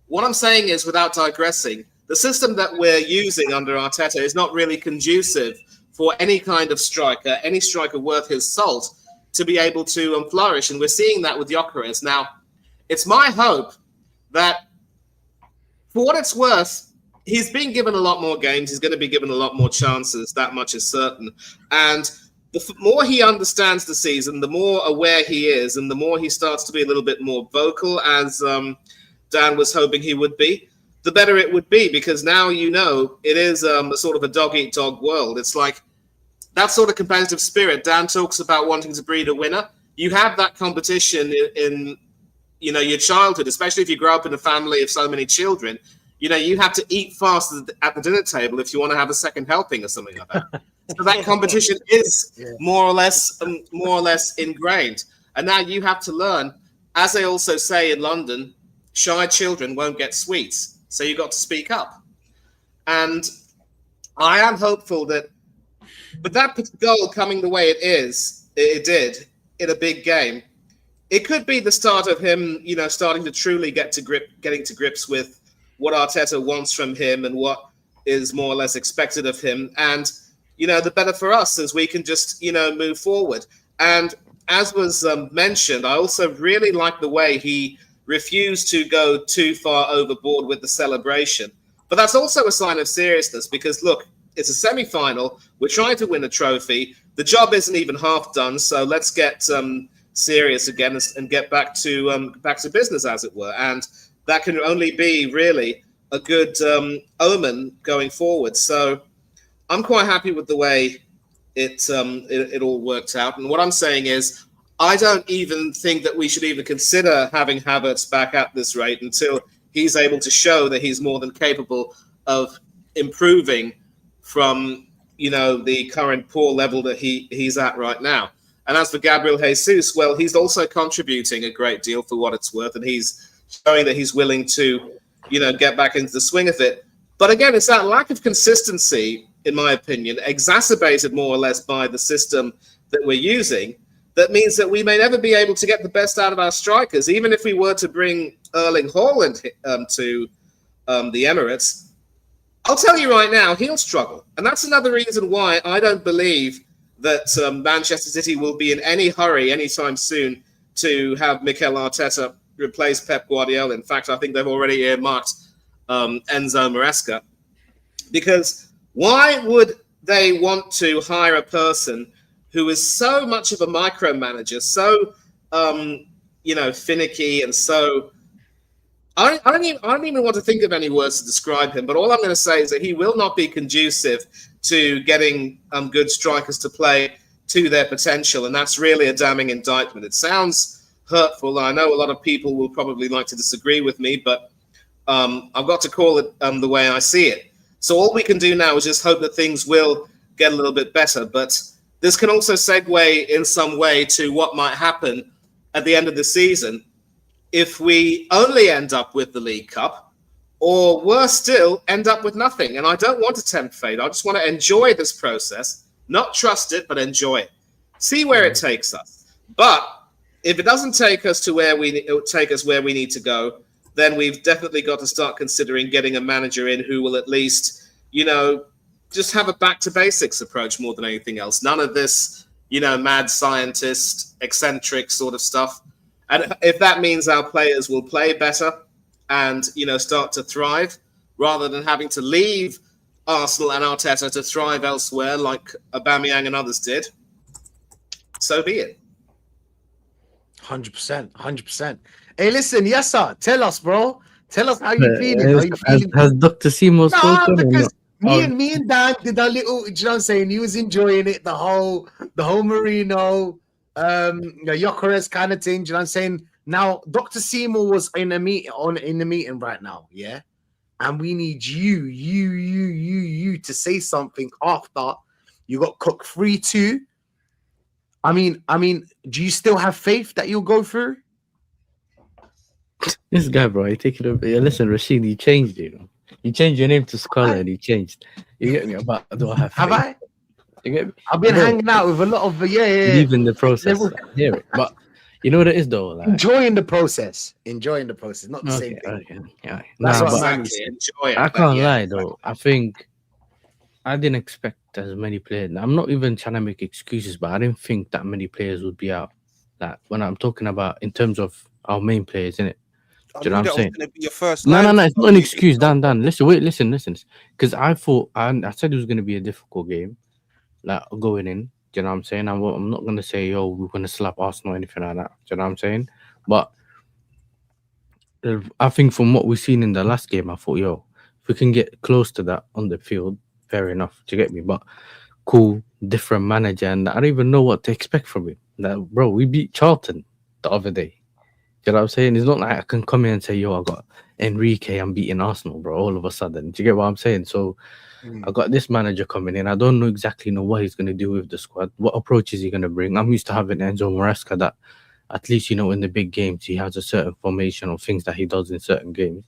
what I'm saying is, without digressing, the system that we're using under Arteta is not really conducive for any kind of striker, any striker worth his salt, to be able to flourish. And we're seeing that with Gyökeres. Now, it's my hope that, for what it's worth, he's been given a lot more games. He's going to be given a lot more chances. That much is certain. And the more he understands the season, the more aware he is, and the more he starts to be a little bit more vocal, as Dan was hoping he would be, the better it would be, because now, you know, it is a sort of a dog-eat-dog world. It's like that sort of competitive spirit. Dan talks about wanting to breed a winner. You have that competition in you know, your childhood, especially if you grow up in a family of so many children. You know, you have to eat fast at the dinner table if you want to have a second helping or something like that. So that competition is more or less ingrained. And now you have to learn, as they also say in London, shy children won't get sweets. So you've got to speak up. And I am hopeful that with that goal coming the way it did in a big game, it could be the start of him, you know, starting to truly getting to grips with what Arteta wants from him and what is more or less expected of him. And, you know, the better for us as we can just, you know, move forward. And as was mentioned, I also really like the way he refused to go too far overboard with the celebration. But that's also a sign of seriousness because, look, it's a semi-final. We're trying to win a trophy. The job isn't even half done. So let's get serious again and get back to business, as it were. And that can only be really a good omen going forward. So I'm quite happy with the way it all worked out. And what I'm saying is, I don't even think that we should even consider having Havertz back at this rate until he's able to show that he's more than capable of improving from, you know, the current poor level that he's at right now. And as for Gabriel Jesus, well, he's also contributing a great deal for what it's worth, and he's showing that he's willing to, you know, get back into the swing of it. But again, it's that lack of consistency, in my opinion, exacerbated more or less by the system that we're using, that means that we may never be able to get the best out of our strikers. Even if we were to bring Erling Haaland to the Emirates, I'll tell you right now, he'll struggle. And that's another reason why I don't believe that Manchester City will be in any hurry anytime soon to have Mikel Arteta replace Pep Guardiola. In fact, I think they've already earmarked Enzo Maresca. Because why would they want to hire a person who is so much of a micromanager, so you know, finicky, and so I don't even want to think of any words to describe him. But all I'm going to say is that he will not be conducive to getting good strikers to play to their potential, and that's really a damning indictment. It sounds hurtful. I know a lot of people will probably like to disagree with me, but I've got to call it the way I see it. So all we can do now is just hope that things will get a little bit better. But this can also segue in some way to what might happen at the end of the season if we only end up with the League Cup, or worse still, end up with nothing. And I don't want to tempt fate. I just want to enjoy this process, not trust it, but enjoy it. See where it takes us. But if it doesn't take us to where we need to go, then we've definitely got to start considering getting a manager in who will at least, you know, just have a back to basics approach more than anything else. None of this, you know, mad scientist, eccentric sort of stuff. And if that means our players will play better and, you know, start to thrive rather than having to leave Arsenal and Arteta to thrive elsewhere like Aubameyang and others did, so be it. 100%. Hey, listen, yes, sir. Tell us, bro. Tell us how you feeling. How you feeling? Has Dr. Seymour spoken? Because me and Dan did a little, you know what I'm saying? He was enjoying it, the whole Marino, Gyökeres kind of thing, you know what I'm saying? Now, Dr. Seymour was in the meeting right now, yeah? And we need you to say something after you got cooked 3-2. I mean, do you still have faith that you'll go through? This guy, bro, you take it over. Yeah, listen, Rashid, you changed, you know. You changed your name to Scholar and you changed. You get me? About do I have faith? Have I? You get me? I've been hanging out with a lot of believe in the process. I hear it. But you know what it is though? Like, enjoying the process. Not the same thing. Okay. Yeah. That's what Exactly. Enjoy it. I can't lie though. I think I didn't expect as many players. I'm not even trying to make excuses, but I didn't think that many players would be out. Like when I'm talking about in terms of our main players, innit? Do you know what I'm saying? Be your first No, it's not an excuse. Dan. Listen. Because I thought, I said it was going to be a difficult game, like going in. Do you know what I'm saying? I'm not going to say, yo, we're going to slap Arsenal or anything like that. Do you know what I'm saying? But I think from what we've seen in the last game, I thought, yo, if we can get close to that on the field, fair enough. Do you get me? But cool, different manager, and I don't even know what to expect from him. Like, bro, we beat Charlton the other day. You know what I'm saying? It's not like I can come here and say, yo, I got Enrique, I'm beating Arsenal, bro, all of a sudden. Do you get what I'm saying? So I got this manager coming in. I don't know exactly what he's going to do with the squad. What approach is he going to bring? I'm used to having Enzo Maresca that at least, in the big games, he has a certain formation or things that he does in certain games.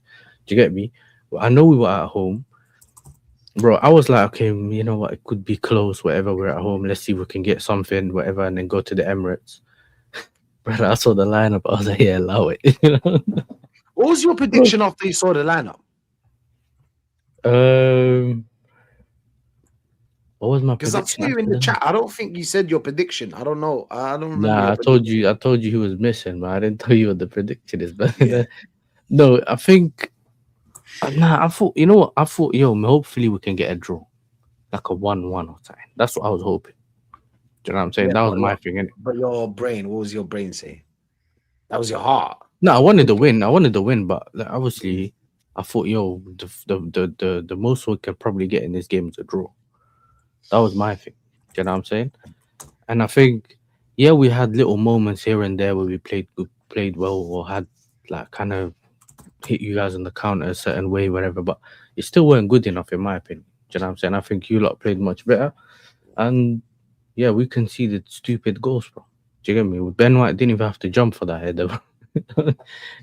Do you get me? Well, I know we were at home. Bro, I was like, okay, you know what? It could be close, whatever. We're at home. Let's see if we can get something, whatever, and then go to the Emirates. Brother, I saw the lineup. I was like, yeah, allow it. What was your prediction after you saw the lineup? What was my Because I prediction? see you in the chat. I don't think you said your prediction. I don't know. I don't remember. Nah, your I told you he was missing, but I didn't tell you what the prediction is. But no, I think I thought, you know what? I thought, hopefully we can get a draw. Like a 1-1 or something. That's what I was hoping. Do you know what I'm saying? Yeah, that was but my thing, innit? But your brain, what was your brain saying? That was your heart. No, I wanted to win, but like, obviously I thought, the most we can probably get in this game is a draw. That was my thing. Do you know what I'm saying? And I think, we had little moments here and there where we played well or had like kind of hit you guys on the counter a certain way, whatever, but it still weren't good enough in my opinion. Do you know what I'm saying? I think you lot played much better. And we conceded stupid goals, bro. Do you get me? Ben White didn't even have to jump for that header.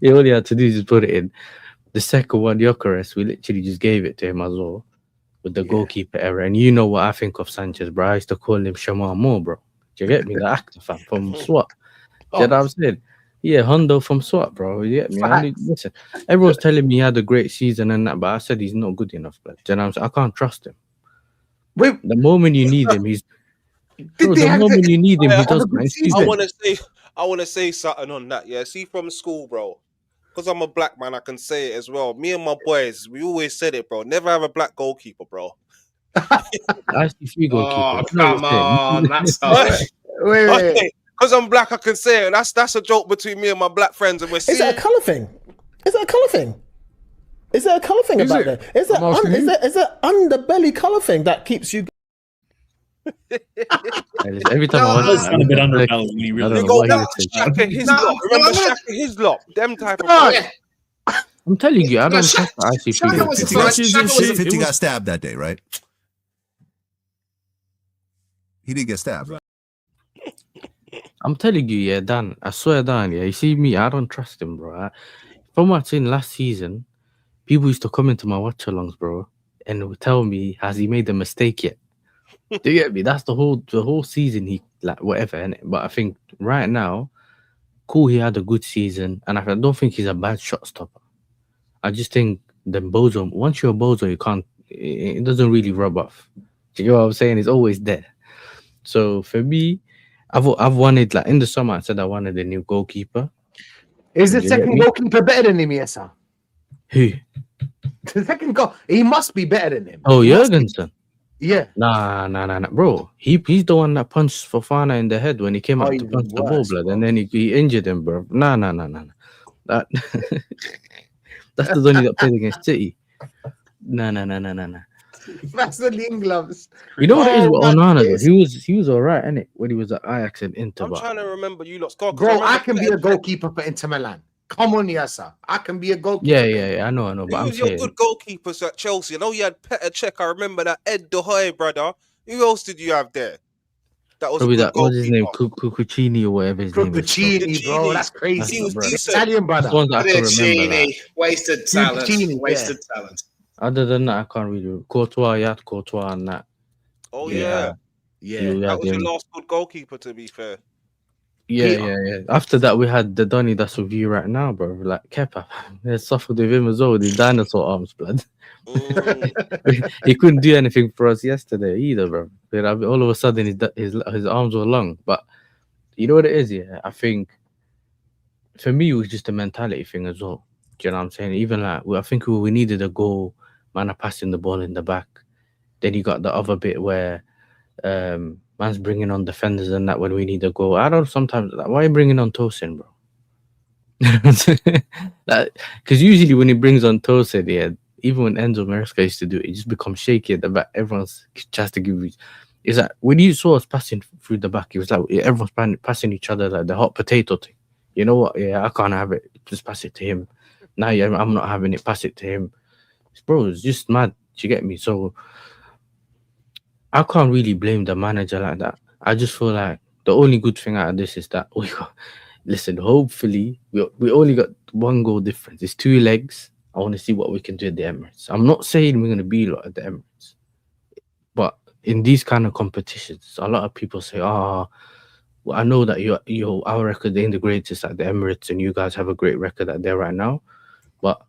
He only had to do is just put it in. The second one, Gyökeres, we literally just gave it to him as well with the goalkeeper error. And you know what I think of Sanchez, bro. I used to call him Shamar Moore, bro. Do you get me? The actor fan from SWAT. Do you know what I'm saying? Yeah, Hondo from SWAT, bro. You get me? Listen, everyone's telling me he had a great season and that, but I said he's not good enough. But do you know what I'm saying? I can't trust him. Wait, the moment you need him, he's. Bro, the moment you need him, he does. I want to say something on that. Yeah, see, from school, bro. Because I'm a black man, I can say it as well. Me and my boys, we always said it, bro. Never have a black goalkeeper, bro. I see three goalkeepers. Oh, come on, that's hard. wait. Because I'm black, I can say it. And that's a joke between me and my black friends, and we're seeing. Is it a colour thing? Is it a colour thing? Is there a colour thing about that? Is there underbelly colour thing that keeps you? Every time I Does watch sound a bit underbelly when he really. I don't know what he was Shaq and his lot. Remember Shaq and his lot? Them type of. I'm telling you, I don't trust the ICP. Shaka was a 50 got stabbed that day, right? He didn't get stabbed. I'm telling you, Dan. I swear, Dan. You see me, I don't trust him, bro. From what I've seen last season, people used to come into my watch-alongs, bro, and would tell me, has he made a mistake yet? Do you get me? That's the whole season. He like whatever, innit? But I think right now, cool, he had a good season, and I don't think he's a bad shot stopper. I just think the Bozo, once you're a Bozo, you can't. It doesn't really rub off. Do you get what I'm saying? It's always there. So for me, I've wanted, like in the summer, I said I wanted a new goalkeeper. Is the second goalkeeper better than him, Yesa? Who? The second goal, he must be better than him. Oh, Jurgensen. Yeah. Nah, bro. He's the one that punched Fofana in the head when he came out to punch the ball, blood, and then he injured him, bro. Nah. That that's the only that played against City. Nah. That's the Ling gloves. You know what it is with Onana, though? He was alright, innit? When he was at Ajax and Inter. I'm trying to remember you lot's goal. Bro, I can be a goalkeeper for Inter Milan. Come on, Yasa. I can be a goalkeeper. Yeah. I know. But Who was your good goalkeepers at Chelsea? I know you had Petr Cech. I remember that. Ed De Hoy, brother. Who else did you have there? That was probably that. What's his name? goalkeeper. Cucini or whatever his name is. Cucini, bro. That's crazy. He was bro. decent. Italian brother. That's one that I can remember. Cucini, wasted talent. Cucini, Wasted talent. Other than that, I can't really. Courtois, you had Courtois and that. Oh, yeah. That was your last good goalkeeper, to be fair. Yeah. After that, we had the Donny that's with you right now, bro. Like Kepa, they suffered with him as well. The dinosaur arms, blood. He couldn't do anything for us yesterday either, bro. But all of a sudden, his arms were long. But you know what it is, yeah. I think for me, it was just a mentality thing as well. Do you know what I'm saying? Even like I think we needed a goal, man, passing the ball in the back. Then you got the other bit where man's bringing on defenders and that when we need a goal. I don't sometimes like, why are you bringing on Tosin, bro? Because usually when he brings on Tosin, even when Enzo Maresca used to do it, it just becomes shaky at the back. Everyone's tries to give you. It's like when you saw us passing through the back, it was like everyone's passing each other like the hot potato thing. you know what? Yeah, I can't have it. Just pass it to him. Now, yeah, I'm not having it. Pass it to him. Bro, it's just mad. Do you get me? So I can't really blame the manager like that. I just feel like the only good thing out of this is that we got. Listen, hopefully we only got 1 goal difference. It's 2 legs. I want to see what we can do at the Emirates. I'm not saying we're going to be at the Emirates, but in these kind of competitions, a lot of people say, well, I know that our record ain't the greatest at the Emirates and you guys have a great record at there right now, but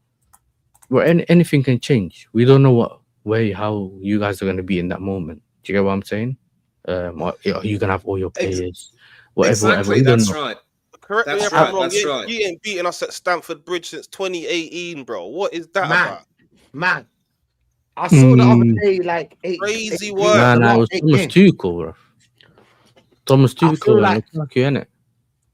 anything can change. We don't know how you guys are going to be in that moment. Do you get what I'm saying? Are you going to have all your players? Exactly, that's right. Correct me if right, I'm wrong. that's right. You ain't beating us at Stamford Bridge since 2018, bro. What is that about? Man. I saw the other day, like, crazy work. Nah, it was Thomas Tuchel, bro. Thomas Tuchel, like, innit?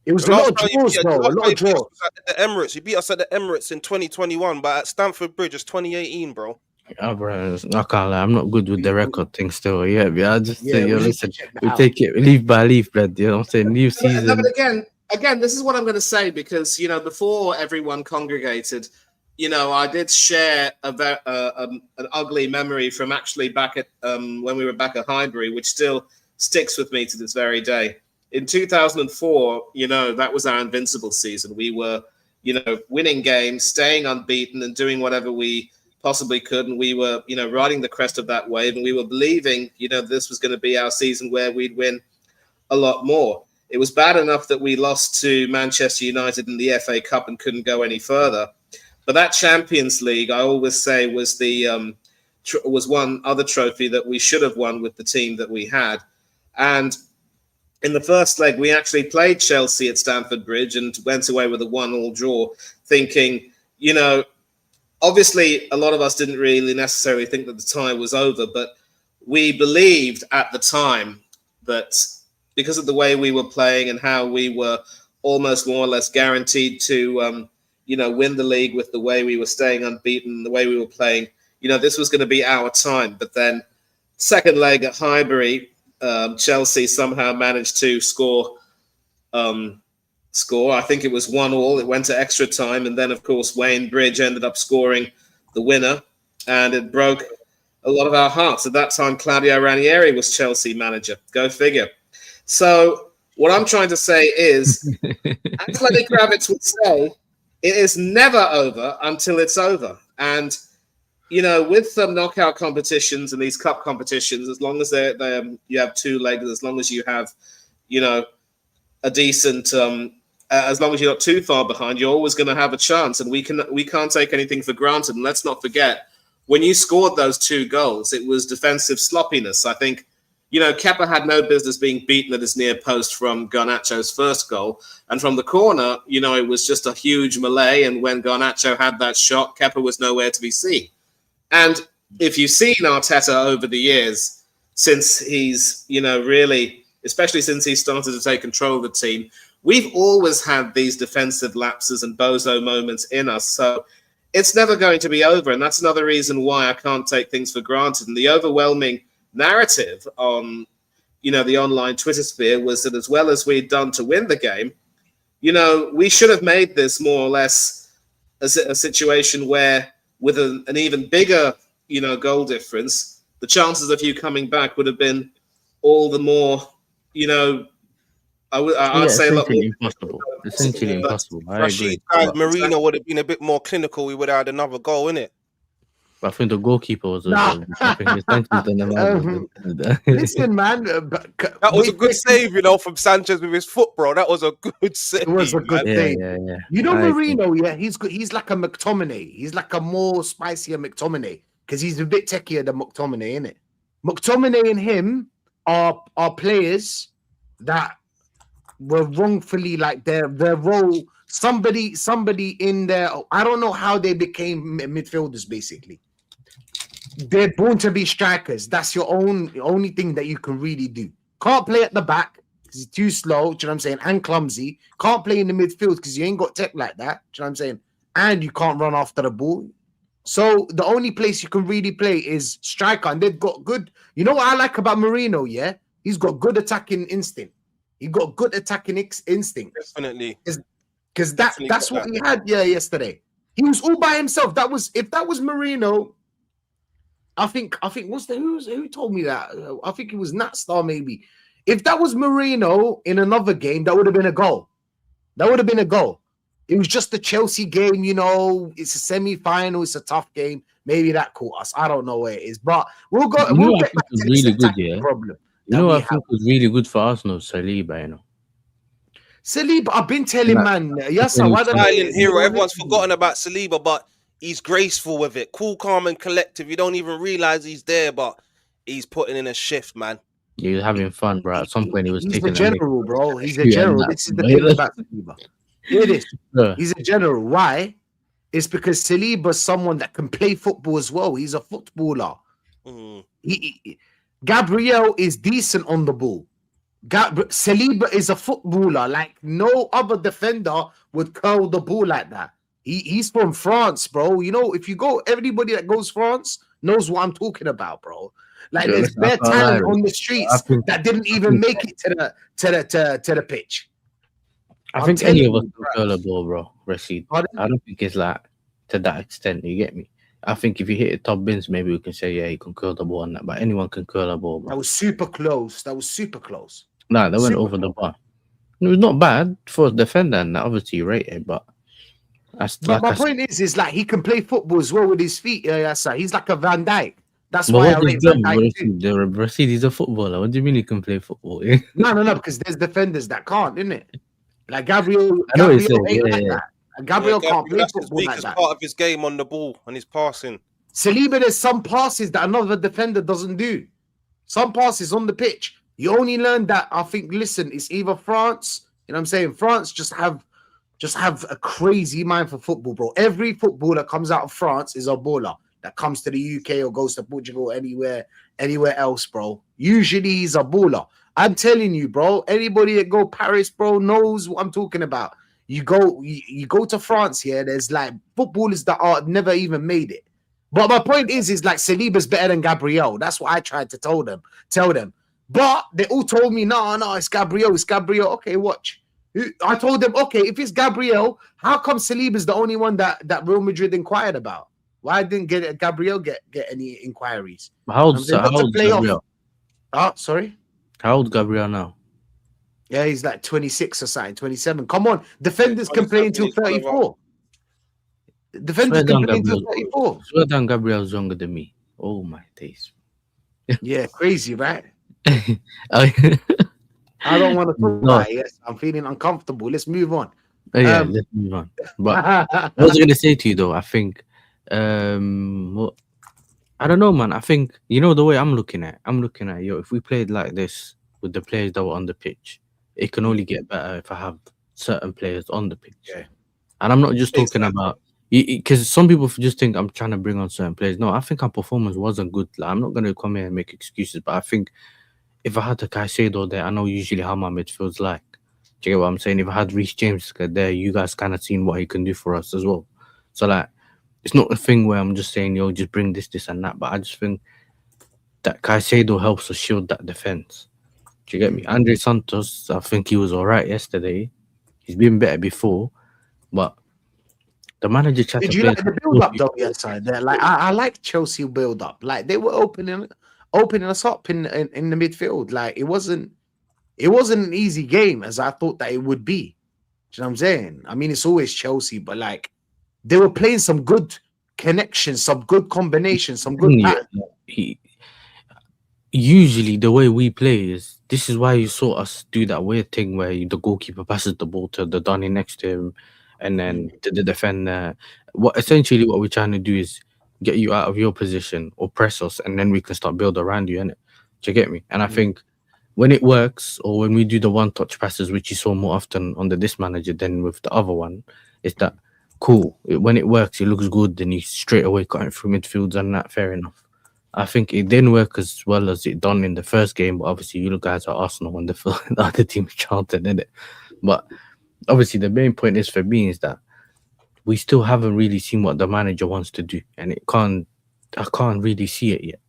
It was a lot of draws, bro. A lot of draws. At the Emirates, you beat us at the Emirates in 2021, but at Stamford Bridge, it's 2018, bro. Yeah, bro, I can't lie. I'm not good with the record thing still. Yeah, I just say, listen, we take it leaf by leaf, blood. You know what I'm saying? New season. No, but again, this is what I'm going to say because, before everyone congregated, I did share an ugly memory from actually back at when we were back at Highbury, which still sticks with me to this very day. In 2004, that was our invincible season. We were, winning games, staying unbeaten and doing whatever we possibly could. And we were, riding the crest of that wave. And we were believing, this was going to be our season where we'd win a lot more. It was bad enough that we lost to Manchester United in the FA Cup and couldn't go any further. But that Champions League, I always say, was was one other trophy that we should have won with the team that we had. And in the first leg, we actually played Chelsea at Stamford Bridge and went away with a 1-1 draw, thinking, obviously a lot of us didn't really necessarily think that the tie was over, but we believed at the time that because of the way we were playing and how we were almost more or less guaranteed to, win the league with the way we were staying unbeaten, the way we were playing, this was going to be our time. But then second leg at Highbury, Chelsea somehow managed to score. I think it was 1-1. It went to extra time. And then, of course, Wayne Bridge ended up scoring the winner. And it broke a lot of our hearts. At that time, Claudio Ranieri was Chelsea manager. Go figure. So what I'm trying to say is, as Lenny Kravitz would say, it is never over until it's over. And, with some knockout competitions and these cup competitions, as long as you have 2 legs, as long as you have, a decent, as long as you're not too far behind, you're always going to have a chance. And we can't take anything for granted. And let's not forget, when you scored those 2 goals, it was defensive sloppiness. I think, Kepa had no business being beaten at his near post from Garnacho's first goal. And from the corner, it was just a huge melee. And when Garnacho had that shot, Kepa was nowhere to be seen. And if you've seen Arteta over the years, since he's, really, especially since he started to take control of the team, we've always had these defensive lapses and bozo moments in us. So it's never going to be over. And that's another reason why I can't take things for granted. And the overwhelming narrative on, the online Twitter sphere was that as well as we'd done to win the game, we should have made this more or less a situation where with an even bigger, goal difference, the chances of you coming back would have been all the more, I'd say a lot more impossible. Essentially impossible. I agree. Marino would have been a bit more clinical. We would have had another goal, innit? I think the goalkeeper was. Listen, man. That was a good save, from Sanchez with his foot, bro. That was a good save. It was a good save. Yeah. Marino, he's good. He's like a McTominay. He's like a more spicier McTominay because he's a bit techier than McTominay, isn't it? McTominay and him are players that were wrongfully, like their role. Somebody in there. I don't know how they became midfielders. Basically, they're born to be strikers. That's your only thing that you can really do. Can't play at the back because he's too slow. Do you know what I'm saying? And clumsy. Can't play in the midfield because you ain't got tech like that. Do you know what I'm saying? And you can't run after the ball. So the only place you can really play is striker. And they've got good. You know what I like about Marino? Yeah, he's got good attacking instinct. He got good attacking instinct. Definitely. because Definitely that's got what he had yesterday. He was all by himself. If that was Marino, I think who told me that? I think it was Natstar maybe. If that was Marino in another game, that would have been a goal. That would have been a goal. It was just the Chelsea game, you know. It's a semi-final. It's a tough game. Maybe that caught us. I don't know where it is, but we'll go. You know We'll what I get think back was to this really good, attacking yeah? problem. You know what I think was really good for Arsenal, Saliba, you know. Saliba, I've been telling Like, man, Yassa, why don't silent hero. you- Everyone's forgotten about Saliba, but he's graceful with it. Cool, calm, and collective. You don't even realize he's there, but he's putting in a shift, man. He was having fun, bro. At some point, he was He's taking the a mick. general, bro. He's a Yeah, general. nah, This is the mate. thing about Saliba. Hear this. Yeah. He's a general. Why? It's because Saliba's someone that can play football as well. He's a footballer. Mm. Gabriel is decent on the ball. Saliba is a footballer. Like no other defender would curl the ball like that. He's from France, bro. You know, if you go, everybody that goes France knows what I'm talking about, bro. Like there's bare talent on the streets that didn't even make it to the pitch. I think any of us can curl a ball, bro. Rashid. I don't think it's like to that extent. You get me? I think if you hit the top bins, maybe we can say, yeah, you can curl the ball on that. But anyone can curl a ball, bro. That was super close. That was super close. Nah, they went over the bar. It was not bad for a defender, and obviously rated, but that's But like my point is like he can play football as well with his feet. He's like a Van Dijk. That's why I rate Van Dijk too. Rashid, he's a footballer. What do you mean he can play football? No, because there's defenders that can't, isn't it? Like Gabriel Gabriel can't play That's his football like weakest that. part of his game on the ball and his passing. Saliba, there's some passes that another defender doesn't do. Some passes on the pitch. You only learn that, I think, listen, it's either France, you know what I'm saying? France just have a crazy mind for football, bro. Every footballer that comes out of France is a baller that comes to the UK or goes to Portugal, anywhere else, bro. Usually he's a baller. I'm telling you, bro, anybody that go Paris, bro, knows what I'm talking about. You go to France here, there's like footballers that are never even made it. But my point is like Saliba's better than Gabriel. That's what I tried to tell them. But they all told me, no, it's Gabriel. Okay, watch. I told them, okay, if it's Gabriel, how come Saliba's the only one that Real Madrid inquired about? Why didn't Gabriel get any inquiries? How old Gabriel? Oh, sorry? How old Gabriel now? Yeah, he's like 26 or something, 27. Come on, defenders can play until 34. Defenders can play until 34. Swear down, Gabriel's younger than me. Oh my days. Yeah, crazy, right? I don't want to talk about it. Yes, I'm feeling uncomfortable. Let's move on. Yeah, let's move on. But what was I going to say to you though? I think, I don't know, man. I think you know the way I'm looking at. Yo, if we played like this with the players that were on the pitch, it can only get better if I have certain players on the pitch. Yeah. And I'm not just talking about because some people just think I'm trying to bring on certain players. No, I think our performance wasn't good. Like, I'm not going to come here and make excuses, but I think if I had the Caicedo there, I know usually how my midfield's like. Do you get what I'm saying? If I had Reece James there, you guys kind of seen what he can do for us as well. So like, it's not a thing where I'm just saying, yo, just bring this and that. But I just think that Caicedo helps us shield that defense. Do you get me? Andre Santos, I think he was all right yesterday. He's been better before, but the manager tried to play. Did you like the build-up though? Yes, like I like Chelsea build-up. Like they were opening us up in the midfield. Like it wasn't an easy game as I thought that it would be. Do you know what I'm saying? I mean, it's always Chelsea, but like they were playing some good connections, some good combinations, some good. Usually the way we play is this is why you saw us do that weird thing where the goalkeeper passes the ball to the Donny next to him and then to the defender. What we're trying to do is get you out of your position or press us and then we can start build around you, innit? Do you get me? And I think when it works or when we do the one-touch passes, which you saw more often under this manager than with the other one, is that cool. When it works, it looks good, then you straight away cut it through midfields and that, fair enough. I think it didn't work as well as it done in the first game, but obviously you guys are Arsenal and the other team is Charlton, isn't it? But obviously the main point is for me is that we still haven't really seen what the manager wants to do, and I can't really see it yet.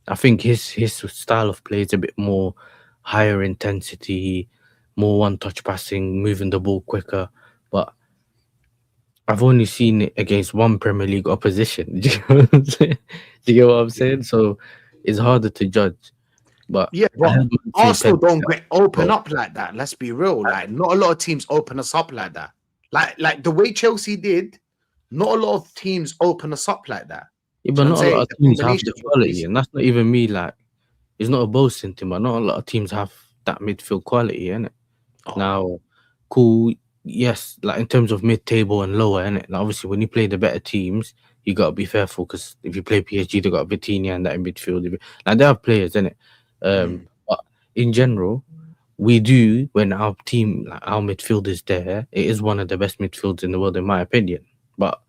I think his style of play is a bit more higher intensity, more one-touch passing, moving the ball quicker. But I've only seen it against one Premier League opposition. Do you know what I'm saying? Do you get what I'm saying? So it's harder to judge. But Yeah, I but heard Man City Arsenal played don't open bro. up like that. Let's be real. Like, not a lot of teams open us up like that. Like the way Chelsea did, not a lot of teams open us up like that. Yeah, Do but you know not what a I'm lot of saying? teams have Combination the of quality, these. and that's not even me. Like, it's not a boasting thing, but not a lot of teams have that midfield quality, innit? Oh, Now, cool, yes, like in terms of mid-table and lower, innit? Like, obviously, when you play the better teams, you got to be careful because if you play PSG, they got Vitinha and that in midfield. Like, they have players, innit? But in general, we do, when our team, like our midfield is there, it is one of the best midfields in the world, in my opinion. But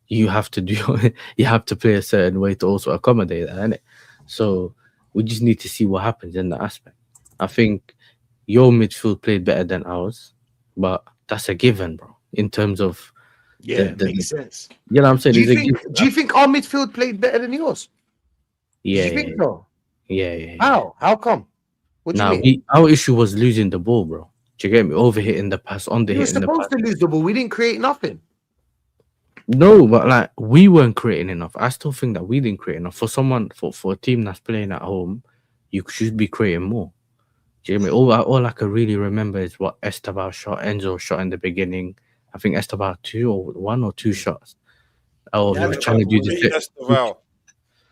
you have to do, you have to play a certain way to also accommodate that, innit? So we just need to see what happens in that aspect. I think your midfield played better than ours, but that's a given, bro. In terms of yeah, makes sense. you know what I'm saying? Do you It's a think? given. Do you think our midfield played better than yours? Yeah, Do you think so? yeah. How? How come? What do you Now mean? our issue was losing the ball, bro. Do you get me? Overhitting the pass, We were underhitting the pass. supposed to lose the ball. We didn't create nothing. No, but like we weren't creating enough. I still think that we didn't create enough. For someone, for a team that's playing at home, you should be creating more. Do you get me? All I can really remember is what Esteban shot, Enzo shot in the beginning. I think Esteban one or two shots. Oh, he was trying to do the Really, fit. Esteval.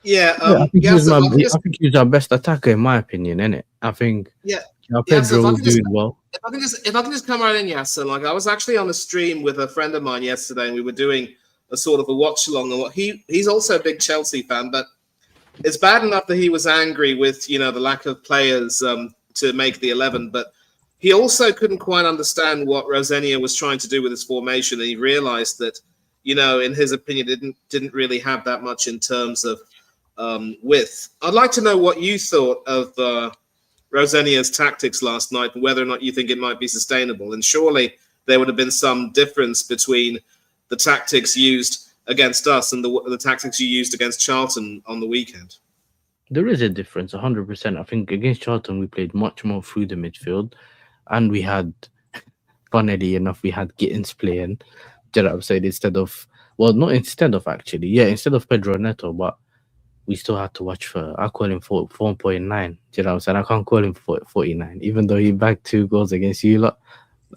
Yeah, I think yeah. So if I can I just, think he was our best attacker, in my opinion, innit? I think yeah, Pedro so if I was can just, doing well. if I can just come right in, Yasser. Like, I was actually on a stream with a friend of mine yesterday, and we were doing a sort of a watch along. And he's also a big Chelsea fan, but it's bad enough that he was angry with the lack of players to make the 11, but he also couldn't quite understand what Rosenia was trying to do with his formation, and he realized that in his opinion, didn't really have that much in terms of width. I'd like to know what you thought of Rosenia's tactics last night and whether or not you think it might be sustainable. And surely there would have been some difference between the tactics used against us and the tactics you used against Charlton on the weekend. There is a difference, 100%. I think against Charlton, we played much more through the midfield, and we had, funnily enough, we had Gittins playing. Do you know what I'm saying? Instead of Pedro Neto, but we still had to watch for. I call him 4.9. Do you know what I'm saying? I can't call him 49, even though he bagged 2 goals against you lot.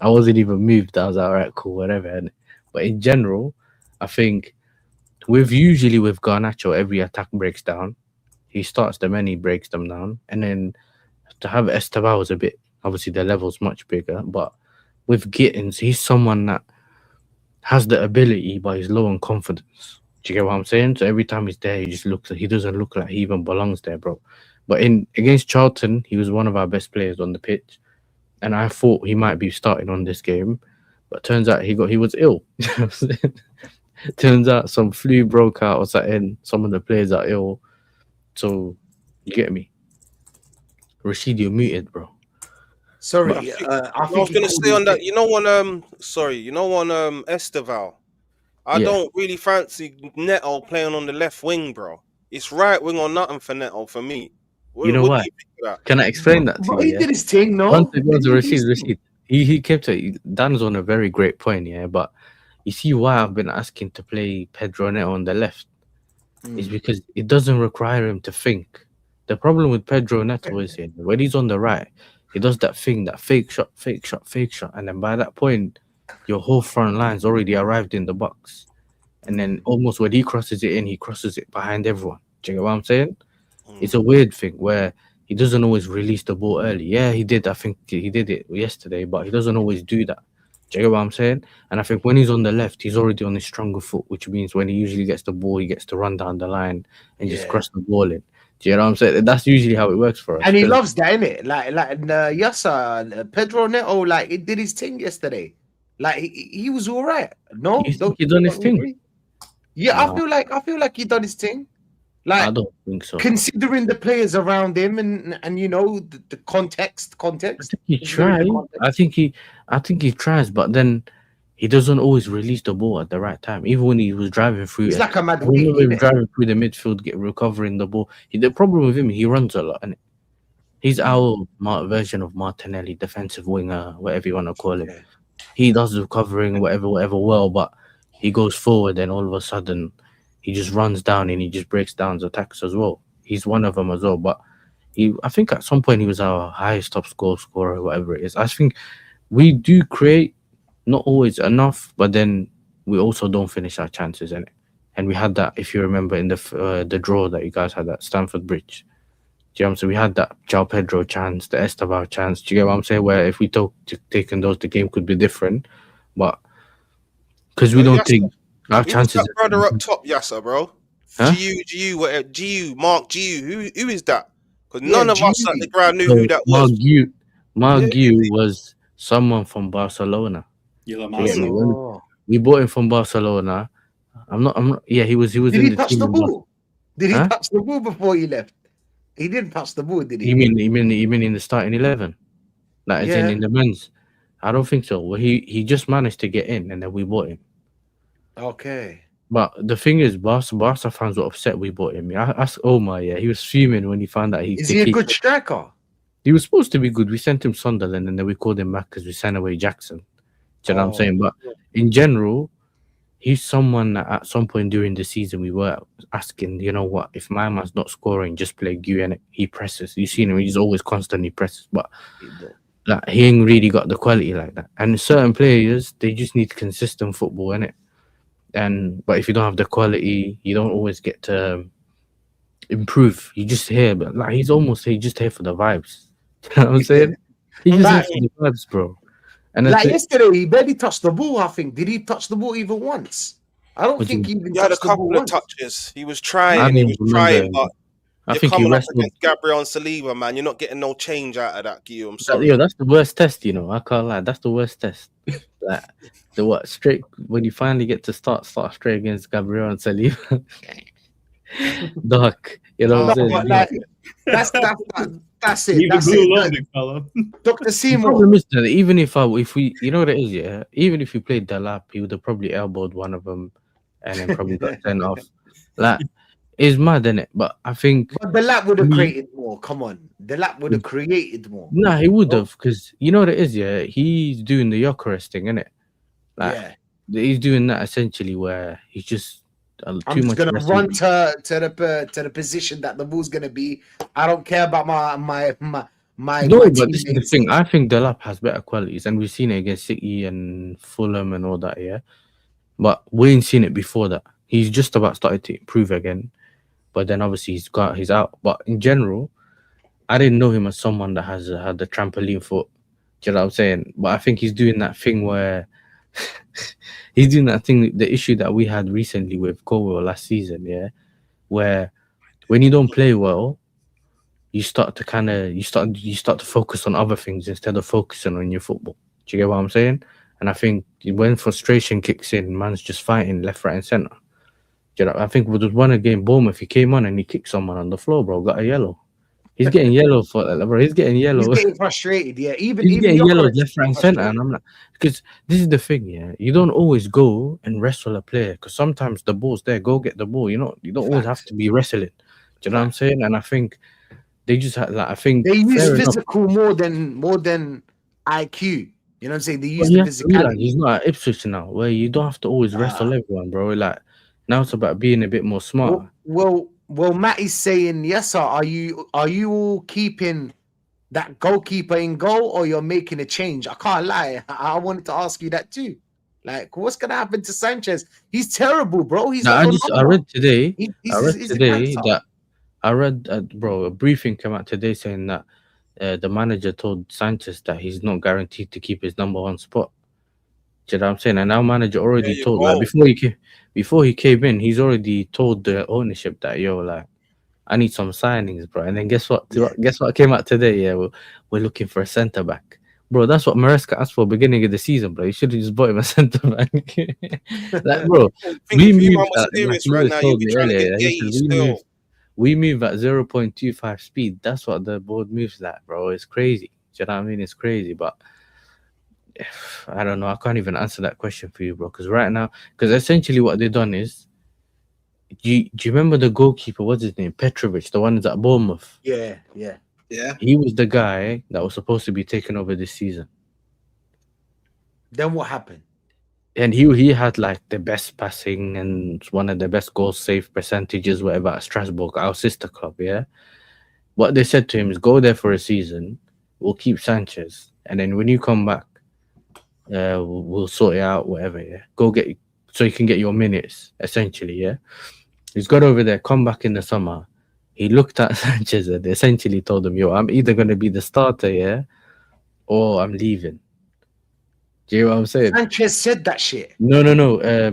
I wasn't even moved. I was like, all right, cool, whatever. But in general, I think with Garnacho, every attack breaks down. He starts them and he breaks them down. And then to have Esteban was a bit, obviously the level's much bigger. But with Gittins, he's someone that has the ability, but he's low on confidence. Do you get what I'm saying? So every time he's there, he doesn't look like he even belongs there, bro. But against Charlton, he was one of our best players on the pitch. And I thought he might be starting on this game. But turns out he was ill. You know what I'm saying? Turns out some flu broke out or something. Some of the players are ill. So, you get me? Rashid, you're muted, bro. Sorry, I was going to say on that. Esteval. I don't really fancy Neto playing on the left wing, bro. It's right wing or nothing for Neto for me. You know what? Can I explain that to you? He did his thing, no? Once it was Rashid. He kept it. Dan's on a very great point, yeah. But you see why I've been asking to play Pedro Neto on the left is because it doesn't require him to think. The problem with Pedro Neto is when he's on the right, he does that thing, that fake shot, and then by that point, your whole front line's already arrived in the box. And then almost when he crosses it in, he crosses it behind everyone. Do you get what I'm saying? It's a weird thing where he doesn't always release the ball early. Yeah, he did. I think he did it yesterday, but he doesn't always do that. Do you get what I'm saying? And I think when he's on the left, he's already on his stronger foot, which means when he usually gets the ball, he gets to run down the line and just cross the ball in. Do you know what I'm saying? That's usually how it works for us. And he loves that, innit? Pedro Neto, he did his thing yesterday. He was all right. No, he done his thing. Agree? Yeah, no. I feel like he done his thing. I don't think so. Considering the players around him and the context. I think he tries. I think he tries, but then he doesn't always release the ball at the right time. Even when he was driving through, he's like a mad driving through the midfield, recovering the ball. The problem with him, he runs a lot, and he's our version of Martinelli, defensive winger, whatever you want to call it. He does the covering, whatever well, but he goes forward and all of a sudden he just runs down and he just breaks down the attacks as well. He's one of them as well. But I think at some point he was our highest top scorer, whatever it is. I think we do create, not always enough, but then we also don't finish our chances in it. And we had that, if you remember, in the draw that you guys had at Stamford Bridge. Do you know what I'm saying? We had that João Pedro chance, the Esteban chance. Do you get what I'm saying? Where if we taken those, the game could be different. But because we don't take our chances. Who's that brother up top, Yasser, bro? Huh? GU, Mark GU. Who is that? Because none of us at the ground knew who that was. Mark Gu was someone from Barcelona. We bought him from Barcelona. I'm not. Yeah, he was. Did in he the touch team the as ball? well. Did he Huh? touch the ball before he left? He didn't touch the ball, did he? You mean in the starting 11? Like as in the men's? I don't think so. Well, he just managed to get in, and then we bought him. Okay. But the thing is, Barca fans were upset we bought him. I asked Omar. Yeah, he was fuming when he found out Is he a good striker? He was supposed to be good. We sent him Sunderland, and then we called him back because we sent away Jackson. Do you know what I'm saying? But in general, he's someone that at some point during the season we were asking, you know what, if my man's not scoring, just play Gu and he presses. You seen him, he's always constantly presses, but like, he ain't really got the quality like that. And certain players, they just need consistent football, innit? But if you don't have the quality, you don't always get to improve. You just here, but like he's just here for the vibes. You know what I'm saying? He's just here for the vibes, bro. And like yesterday, he barely touched the ball. I think. Did he touch the ball even once? I don't think he even. He had a couple of touches. He was trying. But I you're think coming he up wrestled. against Gabriel and Saliba, man. You're not getting no change out of that, Gio. I'm sorry. Yo, that's the worst test, you know. I can't lie. That's the worst test. Like straight when you finally get to start straight against Gabriel and Saliba. Dark. You know what I'm saying? Like, that's it. Leave That's the glue alone, it. big fella. Dr. The Seymour. problem is that even if we, you know what it is, yeah. Even if we played Delap, he would have probably elbowed one of them, and then probably got sent off. Like it's mad, innit? But I think. But the lap would have created more. Come on, the lap would have created more. Nah, he would have, because you know what it is, yeah. He's doing the Gyökeres thing, innit? Like, he's doing that essentially, where he's just. I'm just gonna run to the position that the ball's gonna be. I don't care about my. No, but this is the thing. I think Delap has better qualities, and we've seen it against City and Fulham and all that. Yeah, but we ain't seen it before that. He's just about started to improve again, but then obviously he's out. But in general, I didn't know him as someone that has had the trampoline foot. Do you know what I'm saying? But I think he's doing that thing where. He's doing that thing, the issue that we had recently with Colwell last season, yeah, where when you don't play well, you start to focus on other things instead of focusing on your football. Do you get what I'm saying? And I think when frustration kicks in, man's just fighting left, right, and center. Do you know? I think with one against Bournemouth, he came on and he kicked someone on the floor, bro. Got a yellow. He's getting yellow for that, bro. He's getting yellow. He's getting frustrated, yeah. He's getting yellow left, right, and center, and I'm like, because this is the thing, yeah. You don't always go and wrestle a player, because sometimes the ball's there. Go get the ball. You don't always have to be wrestling. Do you know what I'm saying? And I think they just had like, I think they use physical more than IQ. You know what I'm saying? They use the physicality. He's not at Ipswich now, where you don't have to always wrestle everyone, bro. Like now it's about being a bit more smart. Well, Matt is saying, yes, sir. Are you all keeping that goalkeeper in goal, or you're making a change? I can't lie. I wanted to ask you that too. Like, what's gonna happen to Sanchez? He's terrible, bro. I read today. Bro, a briefing came out today saying that the manager told Sanchez that he's not guaranteed to keep his number one spot. Do you know what I'm saying? And our manager already told, like, before he came in, he's already told the ownership that, yo, like, I need some signings, bro. And then guess what? Guess what came out today? Yeah, we're looking for a centre back, bro. That's what Maresca asked for beginning of the season, bro. You should have just bought him a centre back. Like, bro, we move at 0.25 speed. That's what the board moves like, bro. It's crazy. Do you know what I mean? It's crazy, but. I don't know. I can't even answer that question for you, bro. Because right now, essentially what they've done is, do you remember the goalkeeper? What's his name? Petrovic, the one that's at Bournemouth. Yeah. He was the guy that was supposed to be taking over this season. Then what happened? and he had like the best passing and one of the best goal save percentages, whatever, at Strasbourg, our sister club. Yeah, what they said to him is go there for a season. We'll keep Sanchez, and then when you come back, we'll sort it out. Whatever. Yeah, go get so you can get your minutes. Essentially, yeah. He's got over there. Come back in the summer. He looked at Sanchez and essentially told him, "Yo, I'm either gonna be the starter, yeah, or I'm leaving." Do you know what I'm saying? Sanchez said that shit. No.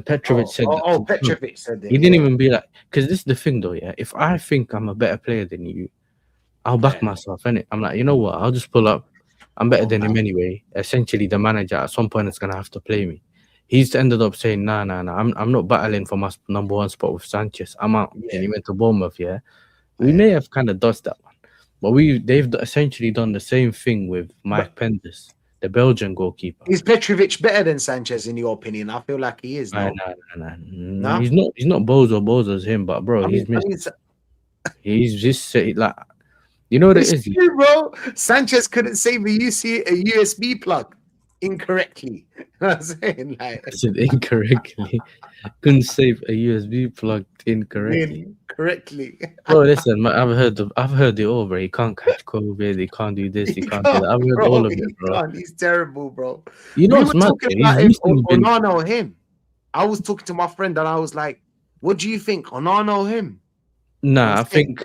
Petrovic said that. Oh, Petrovic said that. He didn't even be like, because this is the thing though, yeah. If I think I'm a better player than you, I'll back myself, innit? I'm like, you know what? I'll just pull up. I'm better than him anyway. Essentially, the manager at some point is gonna have to play me. He's ended up saying, nah. I'm not battling for my number one spot with Sanchez. I'm out. Yeah. And he went to Bournemouth, yeah. We may have kind of dodged that one, but they've essentially done the same thing with Mike Penders, the Belgian goalkeeper. Is Petrovic better than Sanchez in your opinion? I feel like he is. No? No. He's not Bozo's him, but bro, he's just like, you know what it is, true, bro. Sanchez couldn't save a USB plug incorrectly. You know what I'm saying? Like, I said incorrectly. Couldn't save a USB plug incorrectly. Bro, listen, man, I've heard it all, bro. He can't catch COVID. He can't do this. He can't do that. I've heard all of it, bro. He's terrible, bro. You know what's mad? Onana or him. I was talking to my friend and I was like, "What do you think, Onana or him?" Nah, I think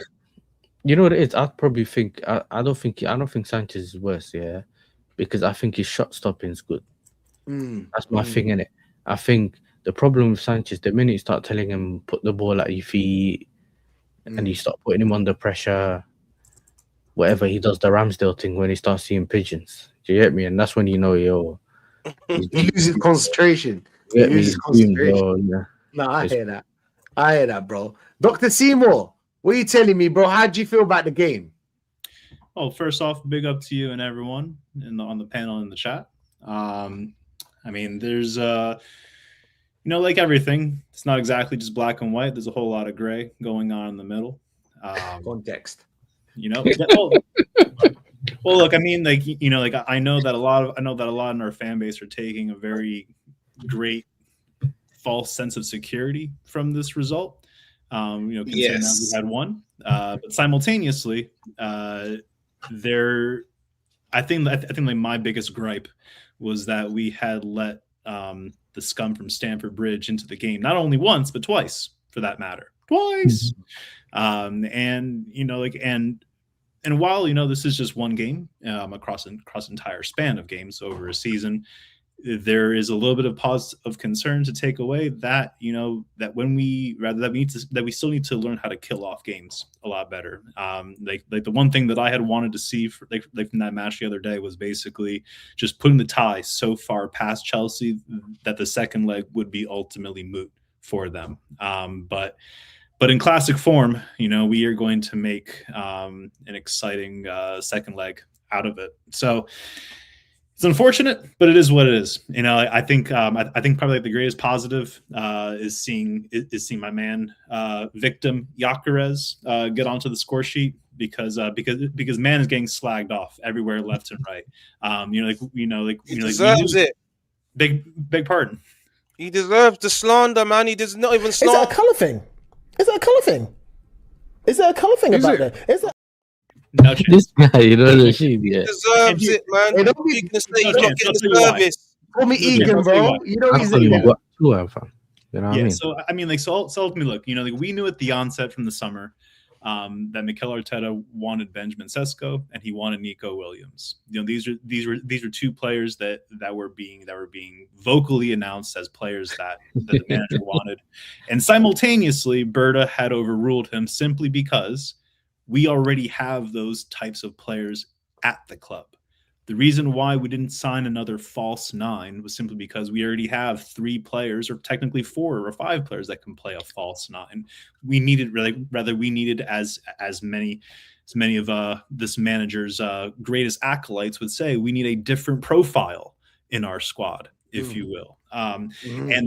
you know what it is. I'd probably think I don't think Sanchez is worse, yeah, because I think his shot stopping is good. That's my thing, innit? I think the problem with Sanchez, the minute you start telling him put the ball at your feet, and you start putting him under pressure, whatever, he does the Ramsdale thing when he starts seeing pigeons. Do you get me? And that's when you know, yo, he loses concentration. Yeah, No, I hear that, bro. Dr. Seymour, what are you telling me, bro? How do you feel about the game? Oh, first off, big up to you and everyone on the panel in the chat. I mean, there's like everything, it's not exactly just black and white. There's a whole lot of gray going on in the middle. Context. Well, look, I mean, I know that a lot in our fan base are taking a very great false sense of security from this result. Considering that we had one, but simultaneously, I think like my biggest gripe was that we had let the scum from Stamford Bridge into the game, not only once but twice, for that matter, twice. And while this is just one game across entire span of games over a season, there is a little bit of pause of concern to take away that we still need to learn how to kill off games a lot better. Like the one thing that I had wanted to see from that match the other day was basically just putting the tie so far past Chelsea that the second leg would be ultimately moot for them. But in classic form, we are going to make an exciting second leg out of it. So it's unfortunate, but it is what it is. I think probably the greatest positive is seeing my man victim Gyökeres get onto the score sheet because man is getting slagged off everywhere, left and right. He deserves it. Big pardon. He deserves the slander, man. He does not even slander. Is that a colour thing? Is there a colour thing about that? Is that? No, this guy, the shit, yeah. He deserves it, man. You can say he's not getting the service. Call me Egan, bro. He's Egan. So I mean, so ultimately, look, we knew at the onset from the summer that Mikel Arteta wanted Benjamin Sesko and he wanted Nico Williams. These are two players that were being vocally announced as players that the manager wanted, and simultaneously Berta had overruled him simply because we already have those types of players at the club. The reason why we didn't sign another false nine was simply because we already have 3 players, or technically 4 or 5 players that can play a false nine. We needed as many of this manager's greatest acolytes would say, we need a different profile in our squad, if you will. And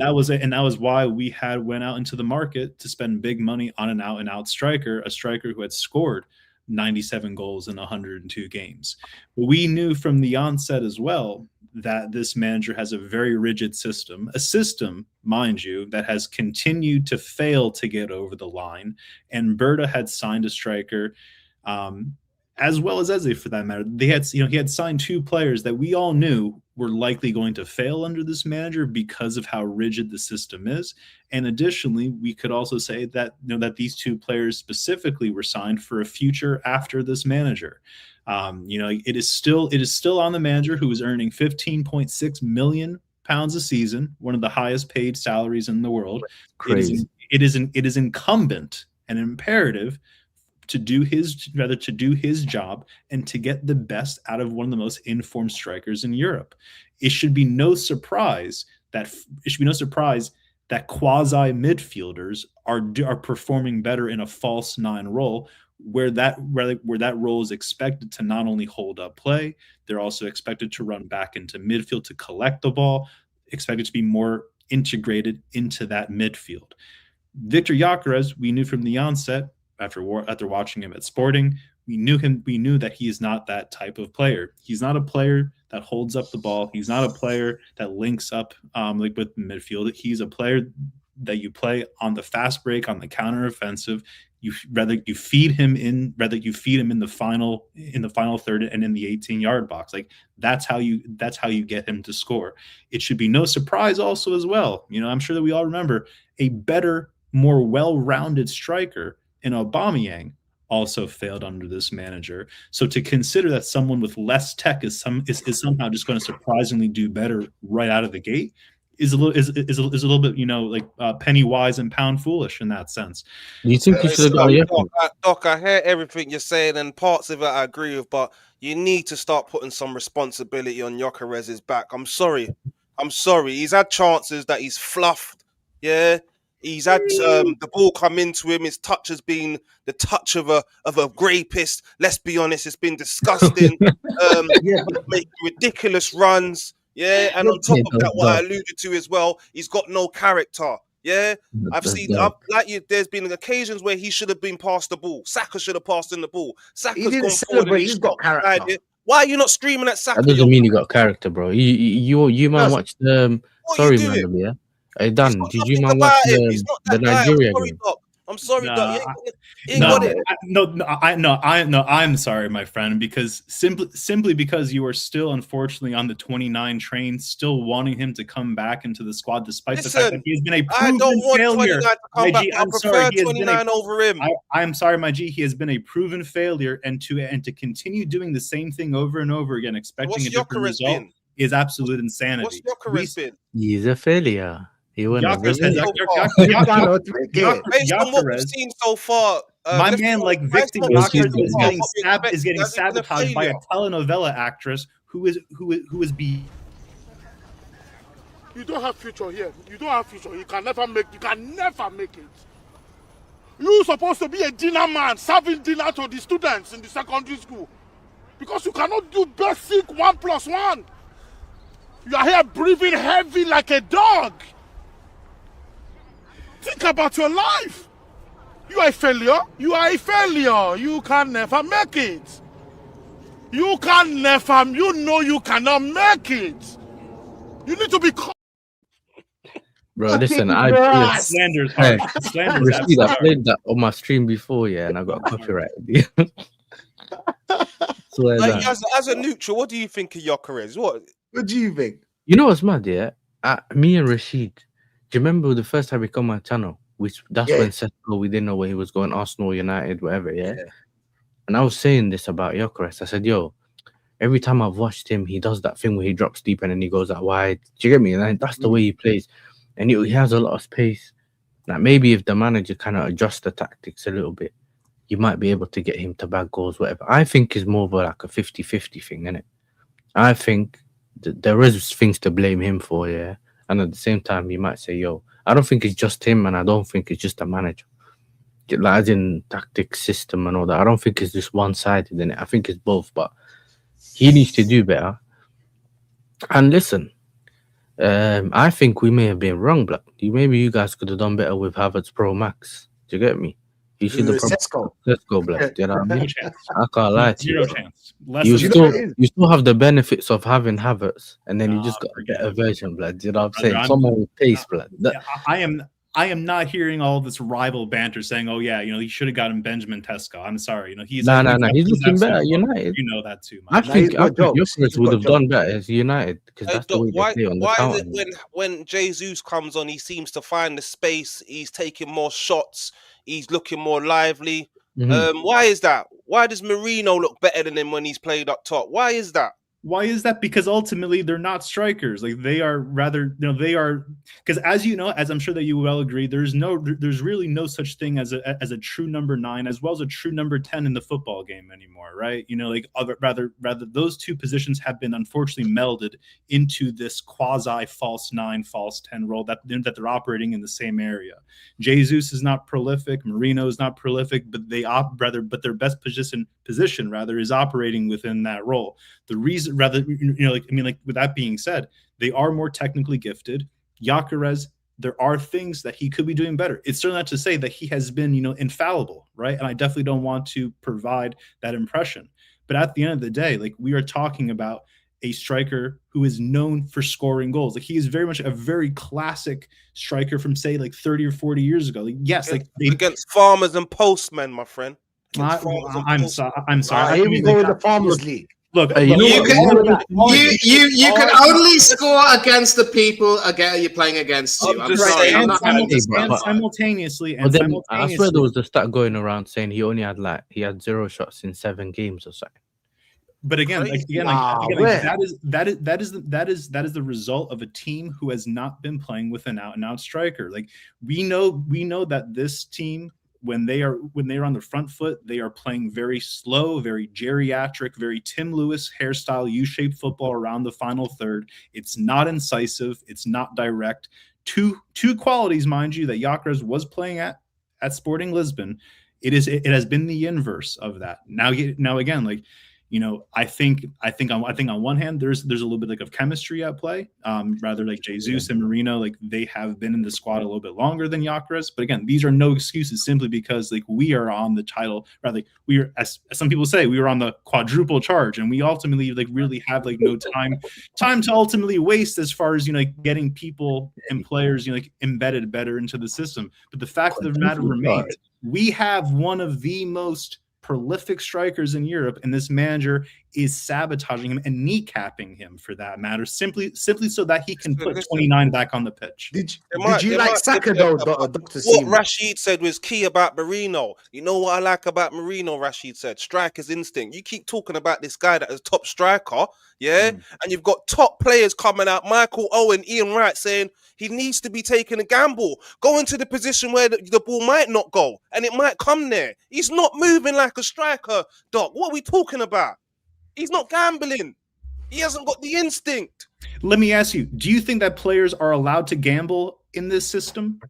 that was why we had went out into the market to spend big money on an out and out striker, a striker who had scored 97 goals in 102 games. But we knew from the onset as well that this manager has a very rigid system, a system, mind you, that has continued to fail to get over the line. And Berta had signed a striker, as well as Eze for that matter. They had, he had signed 2 players that we all knew were likely going to fail under this manager because of how rigid the system is. And additionally, we could also say that that these 2 players specifically were signed for a future after this manager. It is still on the manager, who is earning £15.6 million a season, one of the highest paid salaries in the world. Crazy. It is incumbent and imperative to do his job and to get the best out of one of the most informed strikers in Europe. It should be no surprise that quasi midfielders are performing better in a false 9 role, where that role is expected to not only hold up play, they're also expected to run back into midfield to collect the ball, expected to be more integrated into that midfield. Victor Gyökeres, we knew from the onset, after watching him at Sporting, we knew that he is not that type of player. He's not a player that holds up the ball. He's not a player that links up like with midfield. He's a player that you play on the fast break, on the counter offensive. You feed him in the final third and in the 18-yard box. Like that's how you get him to score. It should be no surprise also as well. I'm sure that we all remember a better, more well-rounded striker in Aubameyang also failed under this manager. So to consider that someone with less tech is somehow just going to surprisingly do better right out of the gate is a little bit, like penny wise and pound foolish in that sense. Do you think you should have gone? Doc, I hear everything you're saying, and parts of it I agree with, but you need to start putting some responsibility on Gyökeres' back. I'm sorry. He's had chances that he's fluffed. Yeah. He's had the ball come into him. His touch has been the touch of a rapist. Let's be honest, it's been disgusting. Making ridiculous runs. Yeah, and on top of that, what I alluded to as well, he's got no character. Yeah, I've seen there's been occasions where he should have been passed the ball. Saka should have passed in the ball. Saka's he didn't celebrate. He's got character. Why are you not screaming at Saka? That doesn't mean you got character, bro. You might watch the. Sorry, man. Yeah. Hey Dan, did you man watch the Nigeria game? I'm sorry, Doc. I'm sorry, my friend, because simply because you are still unfortunately on the 29 train, still wanting him to come back into the squad, despite the fact that he has been a proven failure. I prefer 29 over him. I'm sorry, my G. He has been a proven failure, and to continue doing the same thing over and over again, expecting a different result, is absolute insanity. What's Gyökeres been? He's a failure. Based on what we've seen so far, my man, like Victor Gyökeres, is getting sabotaged by a telenovela actress who is being. You don't have future here. You don't have future. You can never make it. You're supposed to be a dinner man, serving dinner to the students in the secondary school, because you cannot do basic 1+1. You are here breathing heavy like a dog. Think about your life. You are a failure. You can never make it. You cannot make it. You need to be. Bro, listen, Slander's hard. I played that on my stream before, yeah, and I got copyrighted. As a neutral, what do you think of Gyökeres? What do you think? You know what's mad, yeah? Me and Rashid. Do you remember the first time we come on my channel? When Sesko, we didn't know where he was going, Arsenal, United, whatever, yeah? And I was saying this about Gyökeres. I said, yo, every time I've watched him, he does that thing where he drops deep and then he goes out wide. Do you get me? And that's the way he plays. And he has a lot of space. Like maybe if the manager kind of adjusts the tactics a little bit, you might be able to get him to bag goals, whatever. I think it's more of like a 50-50 thing, innit? I think there is things to blame him for, yeah? And at the same time, you might say, yo, I don't think it's just him, and I don't think it's just a manager. Like, as in tactics, system, and all that. I don't think it's just one-sided in it. I think it's both, but he needs to do better. And listen, I think we may have been wrong, Black. Maybe you guys could have done better with Havertz Pro Max. Do you get me? You see the problem. Let's go, Black. You know what I mean? I can't lie to you. Zero chance. You still have the benefits of having Havertz, and then you just got a better version, Blood. You know what I'm saying? Someone with pace, Blood. I am not hearing all this rival banter saying, "Oh yeah, you know, he should have gotten Benjamin Tesco." I'm sorry, you know, he's he's looking better at United. You know that too. I think Jokic would have done better as United because that's the way they play on the counter. Why is it when Jesus comes on, he seems to find the space, he's taking more shots, he's looking more lively? Why is that? Why does Marino look better than him when he's played up top? Why is that? Why is that? Because ultimately they're not strikers. Like they are rather, you know, they are, because as you know, as I'm sure that you well agree, there's really no such thing as a true number 9 as well as a true number 10 in the football game anymore, right? You know, like rather those two positions have been unfortunately melded into this quasi false 9, false 10 role that they're operating in the same area. Jesus is not prolific, Marino is not prolific, but their best position is operating within that role. The reason, with that being said, they are more technically gifted. Gyökeres, there are things that he could be doing better. It's certainly not to say that he has been, you know, infallible, right? And I definitely don't want to provide that impression. But at the end of the day, like, we are talking about a striker who is known for scoring goals. Like, he is very much a very classic striker from, say, like 30 or 40 years ago. Like, yes, against farmers and postmen, my friend. I'm sorry. Here we go with the Farmers League. Look, you can only score against the people you're playing against you. I'm sorry. Simultaneously, I swear there was a stat going around saying he had 0 shots in 7 games or something. But again, that is the result of a team who has not been playing with an out-and-out striker. Like, we know that this team, when they are on the front foot, they are playing very slow, very geriatric, very Tim Lewis hairstyle, U-shaped football around the final third. It's not incisive. It's not direct. Two qualities, mind you, that Gyökeres was playing at Sporting Lisbon. It has been the inverse of that. Now again, like, you know, I think on one hand there's a little bit like of chemistry at play. Rather, like Jesus and Marino, like, they have been in the squad a little bit longer than Gyökeres. But again, these are no excuses, simply because, like, we are on the title. Rather, we are, as some people say, we are on the quadruple charge, and we ultimately, like, really have, like, no time to ultimately waste as far as, you know, like, getting people and players, you know, like, embedded better into the system. But the fact of the matter remains, we have one of the most prolific strikers in Europe, and this manager is sabotaging him and kneecapping him, for that matter, simply so that he can put 29 back on the pitch. Did you like Saka though, Dr. What Rashid said was key about Marino. You know what I like about Marino, Rashid said? Striker's instinct. You keep talking about this guy that is top striker, yeah? And you've got top players coming out, Michael Owen, Ian Wright, saying he needs to be taking a gamble, go into the position where the ball might not go, and it might come there. He's not moving like a striker, Doc. What are we talking about? He's not gambling. He hasn't got the instinct. Let me ask you, do you think that players are allowed to gamble in this system? Of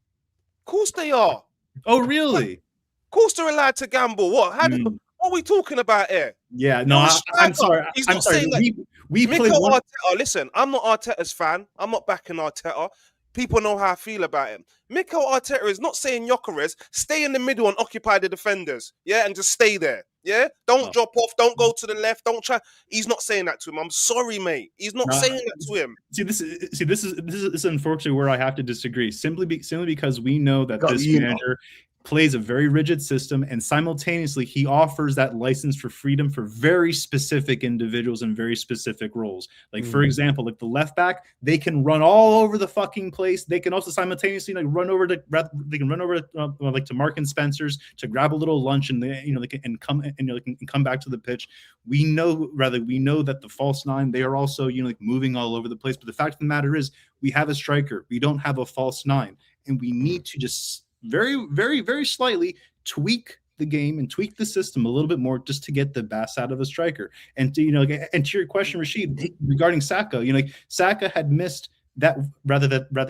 course they are. Oh, really? Of course they're allowed to gamble. What? What are we talking about here? Yeah, no, I'm sorry. I'm sorry. We play Arteta. Listen, I'm not Arteta's fan. I'm not backing Arteta. People know how I feel about him. Mikel Arteta is not saying Gyökeres, stay in the middle and occupy the defenders, yeah, and just stay there, yeah? Don't drop off, don't go to the left, don't try. He's not saying that to him. I'm sorry, mate. He's not saying that to him. This is unfortunately where I have to disagree. Simply because we know that this manager plays a very rigid system, and simultaneously he offers that license for freedom for very specific individuals and very specific roles. Like, for example, like the left back, they can run all over the fucking place. They can also simultaneously, like, run over to Mark and Spencer's to grab a little lunch, and come back to the pitch. We know that the false 9, they are also, you know, like, moving all over the place. But the fact of the matter is, we have a striker. We don't have a false 9, and we need to just very, very, very slightly tweak the game and tweak the system a little bit more, just to get the best out of a striker. And to, you know, and to your question, Rashid, regarding Saka, you know, like, Saka had missed that,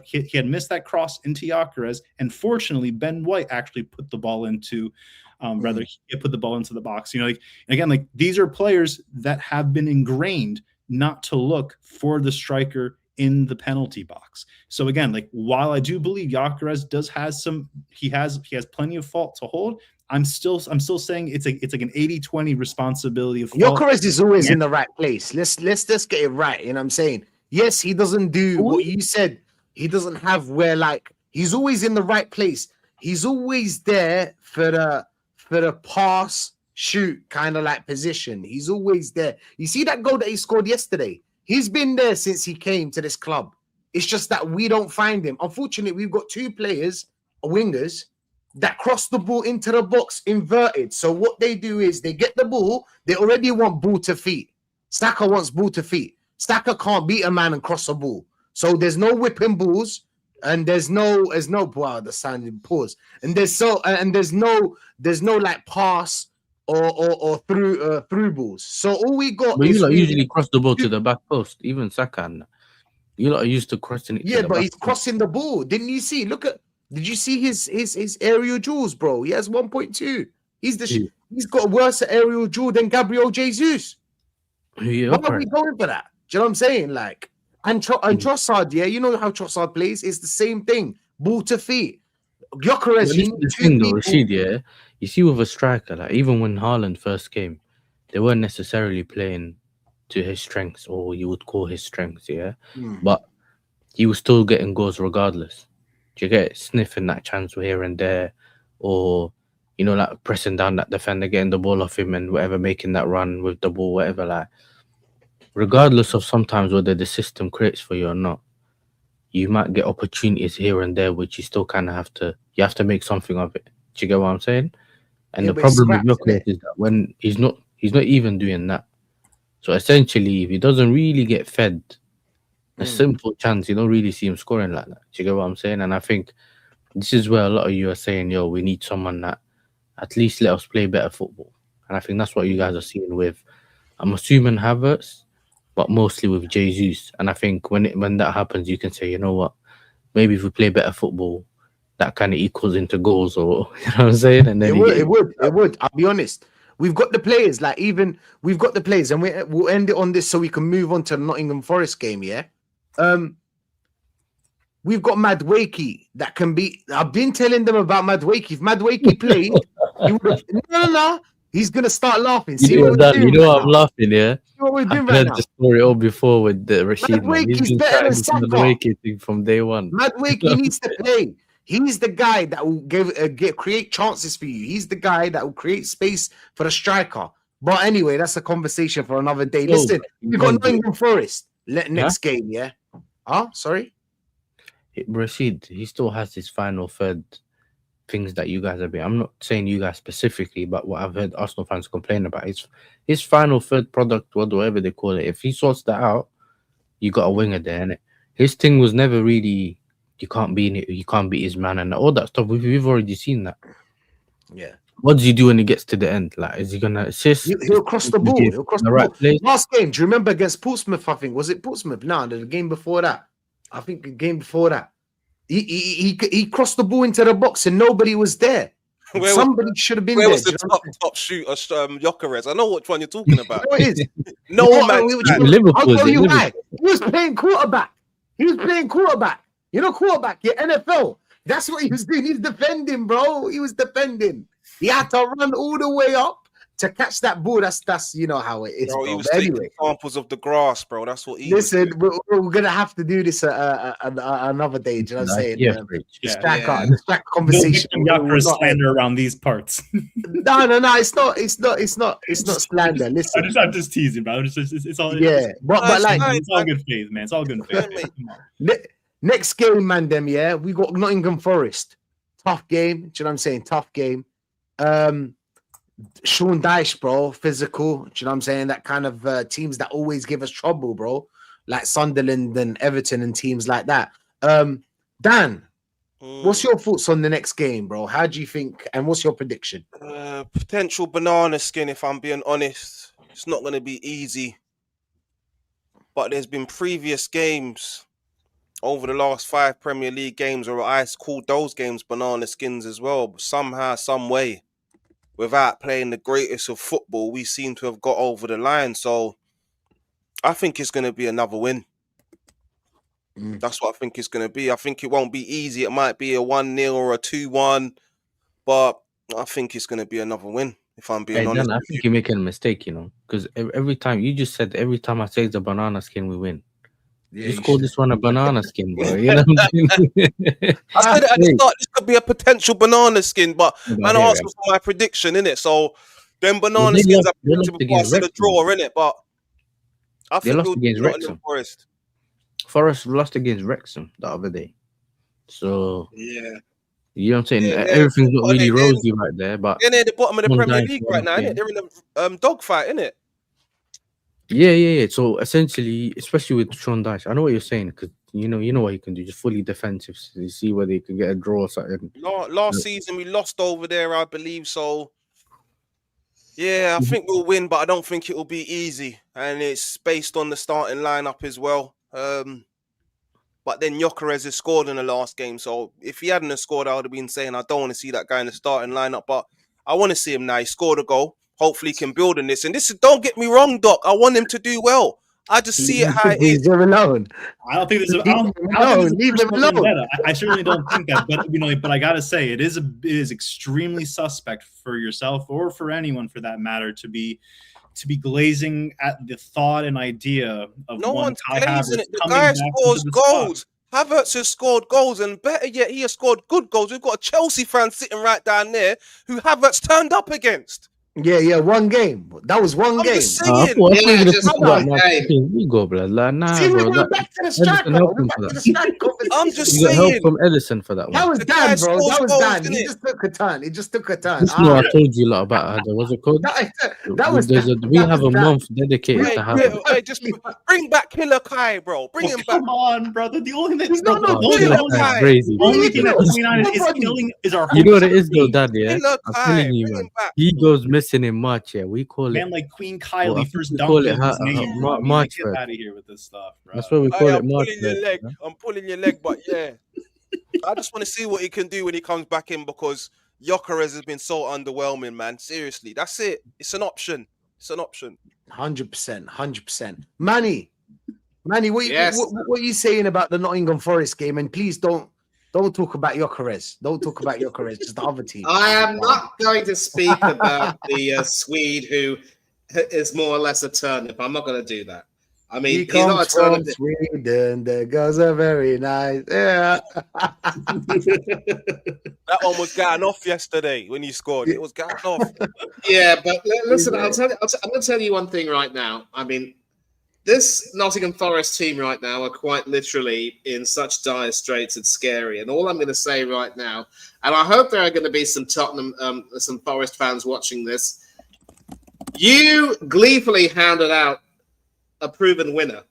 he had missed that cross into Gyökeres, and fortunately Ben White actually put the ball into he put the ball into the box. You know, like, again, like, these are players that have been ingrained not to look for the striker in the penalty box. So again, like, while I do believe Gyökeres has plenty of fault to hold, I'm still saying it's like an 80-20 responsibility of Gyökeres is always in the right place. Let's just get it right. You know what I'm saying? Yes, he doesn't do what you said. He doesn't have where like he's always in the right place. He's always there for the pass, shoot kind of like position. He's always there. You see that goal that he scored yesterday? He's been there since he came to this club. It's just that we don't find him. Unfortunately, we've got two players, wingers, that cross the ball into the box inverted. So what they do is they get the ball. They already want ball to feet. Saka wants ball to feet. Saka can't beat a man and cross a ball. So there's no whipping balls, and there's no wow, the sounding pause. And there's no like pass or through balls. So all we got. But you usually cross the ball to the back post, even Saka. You lot are used to crossing it. Yeah, but he's crossing the ball. Didn't you see? Did you see his aerial duels, bro? He has 1.2. He's got worse aerial duel than Gabriel Jesus. Yeah, why are we going for that? Do you know what I'm saying? Like, and Trossard, yeah, you know how Trossard plays. It's the same thing. Ball to feet. Gyökeres. The thing though, Rashid, yeah, you see with a striker, like even when Haaland first came, they weren't necessarily playing to his strengths, or you would call his strengths, yeah. But he was still getting goals regardless. Do you get sniffing that chance here and there, or you know, like pressing down that defender, getting the ball off him and whatever, making that run with the ball, whatever, like. Regardless of sometimes whether the system creates for you or not, you might get opportunities here and there, which you still kind of have to make something of it. Do you get what I'm saying? And the problem with Gyökeres is that when he's not even doing that. So essentially, if he doesn't really get fed a simple chance, you don't really see him scoring like that. Do you get what I'm saying? And I think this is where a lot of you are saying, yo, we need someone that at least let us play better football. And I think that's what you guys are seeing with, I'm assuming Havertz, but mostly with Jesus. And I think when that happens, you can say, you know what, maybe if we play better football, that kind of equals into goals, or you know what I'm saying? And then it would. I'll be honest. We've got the players, and we'll end it on this so we can move on to the Nottingham Forest game. Yeah, we've got Madueke that can be. I've been telling them about Madueke. If Madueke played, he would have. No. He's gonna start laughing. See what we're doing. You know, I'm laughing. Yeah, what we're doing I've heard the story all before with the Rashid. Madueke's better than Saka. Madueke thing from day one. Madueke needs to play. He's the guy that will create chances for you. He's the guy that will create space for the striker. But anyway, that's a conversation for another day. Listen, we've got Nottingham Forest next game, yeah? Sorry? Rashid, he still has his final third things that you guys have been. I'm not saying you guys specifically, but what I've heard Arsenal fans complain about is his final third product, whatever they call it. If he sorts that out, you got a winger there, innit? His thing was never really, you can't beat his man and all that stuff. We've already seen that. Yeah. What does he do when he gets to the end? Like, is he gonna assist? He'll cross the ball. He'll cross the right ball. Last game, do you remember against Portsmouth? I think was it Portsmouth? No, the game before that. I think the game before that. He crossed the ball into the box and nobody was there. Somebody should have been there. Where was the top shooter, Gyökeres? I know which one you're talking about. It is. No man. I'll tell you why. He was playing quarterback. You know, quarterback, your NFL. That's what he was doing. He's defending, bro. He was defending. He had to run all the way up to catch that ball. That's you know how it is, bro. He was taking samples of the grass, bro. That's what he Listen, we're gonna have to do this another day. Do you know what I'm saying? The stack conversation. Gyökeres slander around these parts. No. It's not slander. Listen, I'm just teasing, bro. It's all but like it's all good faith, man. It's all good faith. Next game, man, yeah. We got Nottingham Forest. Tough game. Do you know what I'm saying? Tough game. Sean Dyche, bro, physical. Do you know what I'm saying? That kind of teams that always give us trouble, bro. Like Sunderland and Everton and teams like that. Dan, what's your thoughts on the next game, bro? How do you think, and what's your prediction? Potential banana skin, if I'm being honest. It's not going to be easy. But there's been previous games over the last 5 Premier League games, or I called those games banana skins as well. But somehow, some way, without playing the greatest of football, we seem to have got over the line. So I think it's going to be another win. That's what I think it's going to be. I think it won't be easy. It might be a 1-0 or a 2-1. But I think it's going to be another win, if I'm being Hey, honest. Dan, I think you're making a mistake, because every time you just said every time I say it's a banana skin, we win. Yeah, Just call this one a banana skin, bro. You know what I'm saying? I said it at the start. This could be a potential banana skin, but man, I Yeah, asked for my prediction, innit? So them banana they skins lost- are they lost potential before I against see the Wrexham. draw, innit? But I They think lost we'll against do Nottingham Wrexham. Forest. Forest lost against Wrexham the other day. So Yeah. you know what I'm saying? Yeah, Everything's not but really they- rosy right there, but They're near the bottom of the Sean Premier Dyche League won right now, again. innit? They're in a dogfight, innit? Yeah. So essentially, especially with Sean Dyche, I know what you're saying because you know what he can do. Just fully defensive. So you see whether he can get a draw or something. Last season we lost over there, I believe. So yeah, I think we'll win, but I don't think it will be easy. And it's based on the starting lineup as well. But then Gyökeres has scored in the last game. So if he hadn't have scored, I would have been saying I don't want to see that guy in the starting lineup. But I want to see him now. He scored a goal. Hopefully he can build on this. And this is, don't get me wrong, Doc. I want him to do well. I just see it how it is. Leave him alone. I don't think there's a. Leave him alone. I certainly don't think that, but I gotta say, it is extremely suspect for yourself or for anyone for that matter to be glazing at the thought and idea of No one's Kai glazing Havertz it. The coming guy back scores into the squad. goals. Havertz has scored goals, and better yet, he has scored good goals. We've got a Chelsea fan sitting right down there who Havertz turned up against. Yeah, one game. That was one I'm game. just I saying. thought Yeah, you were just talking about one my game. we go, blood. Like, nah, See, bro. we're back to the striker. help We're him back for to that. the striker. I'm just You got help saying. from Edison for that one. That was The Dan, guy bro. scores That was goals, Dan. He innit? just took a turn. He just took a turn. This is what I told you a lot about. What's it called? That was we have a month dedicated to Havertz. Hey, just bring back Killer Kai, bro. Bring him back. Come on, brother. The only thing He's not no the Killer only- Kai is crazy. the only thing that He's Queen Island is nobody. killing is our. You know what it is though, hopes. Dad, yeah? Killer I'm Kai, telling you, bring man. him back. He goes missing in March, yeah. We call Man, it. like Queen Well, I Kylie think first we dumped call it in his name. bro. March Get first. out of here with this stuff, bro. That's what we call Hey, it I'm March pulling your first. leg. yeah? I'm pulling your leg, but yeah. I just want to see what he can do when he comes back in because Gyökeres has been so underwhelming, man. Seriously, that's it. It's an option. It's an option. 100%. Manny, what Yes. what are you saying about the Nottingham Forest game? And please don't talk about Gyökeres. Don't talk about Gyökeres. Just the other team. I am not going to speak about the Swede who is more or less a turnip. I'm not going to do that. I mean, He he's not comes a from turnip. Sweden. The girls are very nice. Yeah. That one was getting off yesterday when he scored. It was getting off. Yeah, but listen, I'm going to tell you one thing right now. I mean, this Nottingham Forest team right now are quite literally in such dire straits. It's scary. And all I'm going to say right now, and I hope there are going to be some some Forest fans watching this. You gleefully handed out a proven winner,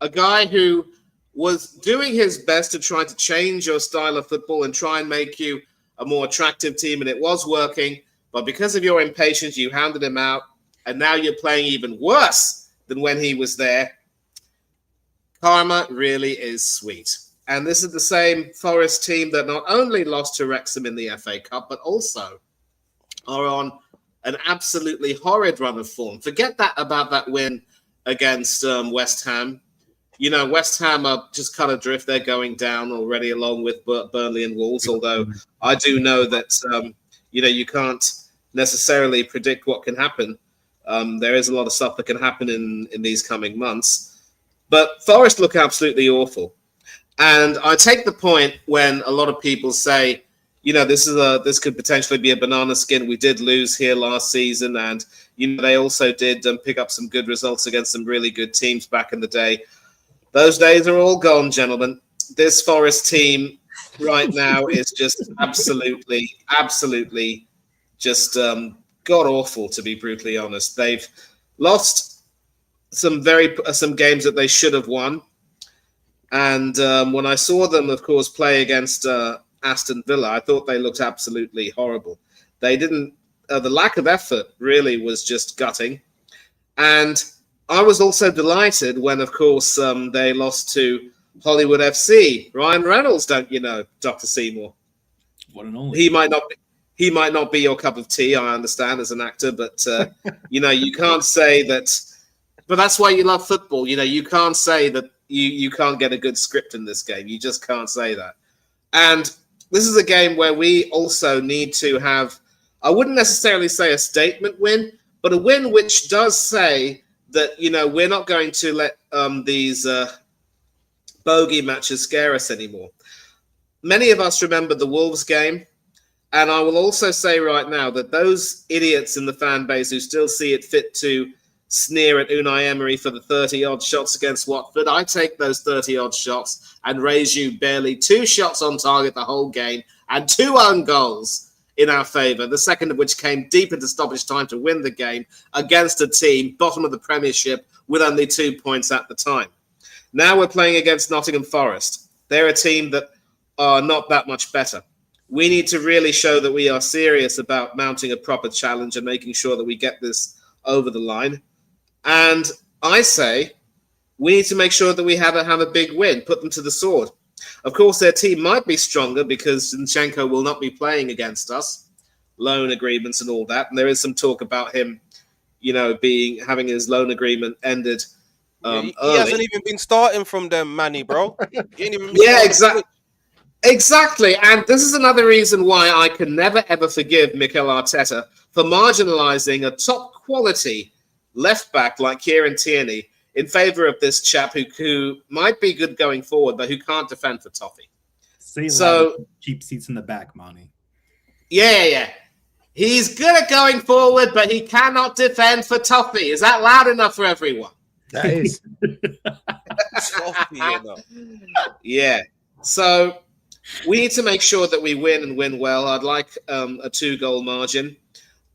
a guy who was doing his best to try to change your style of football and try and make you a more attractive team, and it was working. But because of your impatience, you handed him out, and now you're playing even worse than when he was there. Karma really is sweet. And this is the same Forest team that not only lost to Wrexham in the FA Cup, but also are on an absolutely horrid run of form. Forget that about that win against West Ham. You know, West Ham are just cut adrift. They're going down already along with Burnley and Wolves, although I do know that, you can't necessarily predict what can happen. There is a lot of stuff that can happen in these coming months. But Forest look absolutely awful. And I take the point when a lot of people say, this could potentially be a banana skin. We did lose here last season, and they also did pick up some good results against some really good teams back in the day. Those days are all gone, gentlemen. This Forest team right now is just absolutely just god awful, to be brutally honest. They've lost some games that they should have won, and when I saw them, of course, play against Aston Villa, I thought they looked absolutely horrible. They didn't. The lack of effort really was just gutting, and I was also delighted when, of course, they lost to Hollywood FC. Ryan Reynolds, don't you know, Dr. Seymour? What an only. He might not be your cup of tea, I understand, as an actor, but you can't say that. But that's why you love football. You can't say that you can't get a good script in this game. You just can't say that. And this is a game where we also need to have I wouldn't necessarily say a statement win, but a win which does say that, we're not going to let these bogey matches scare us anymore. Many of us remember the Wolves game, and I will also say right now that those idiots in the fan base who still see it fit to sneer at Unai Emery for the 30-odd shots against Watford, I take those 30-odd shots and raise you barely 2 shots on target the whole game and 2 own goals in our favour, the second of which came deep into stoppage time to win the game against a team bottom of the Premiership with only 2 points at the time. Now we're playing against Nottingham Forest. They're a team that are not that much better. We need to really show that we are serious about mounting a proper challenge and making sure that we get this over the line. And I say we need to make sure that we have a big win, put them to the sword. Of course, their team might be stronger because Zinchenko will not be playing against us, loan agreements and all that. And there is some talk about him, having his loan agreement ended. He hasn't even been starting from them, Manny, bro. Exactly. And this is another reason why I can never, ever forgive Mikel Arteta for marginalising a top-quality left-back like Kieran Tierney in favour of this chap who might be good going forward, but who can't defend for Toffee. So cheap seats in the back, Monty. Yeah. He's good at going forward, but he cannot defend for Toffee. Is that loud enough for everyone? That is. Yeah. So we need to make sure that we win and win well. I'd like a 2-goal margin.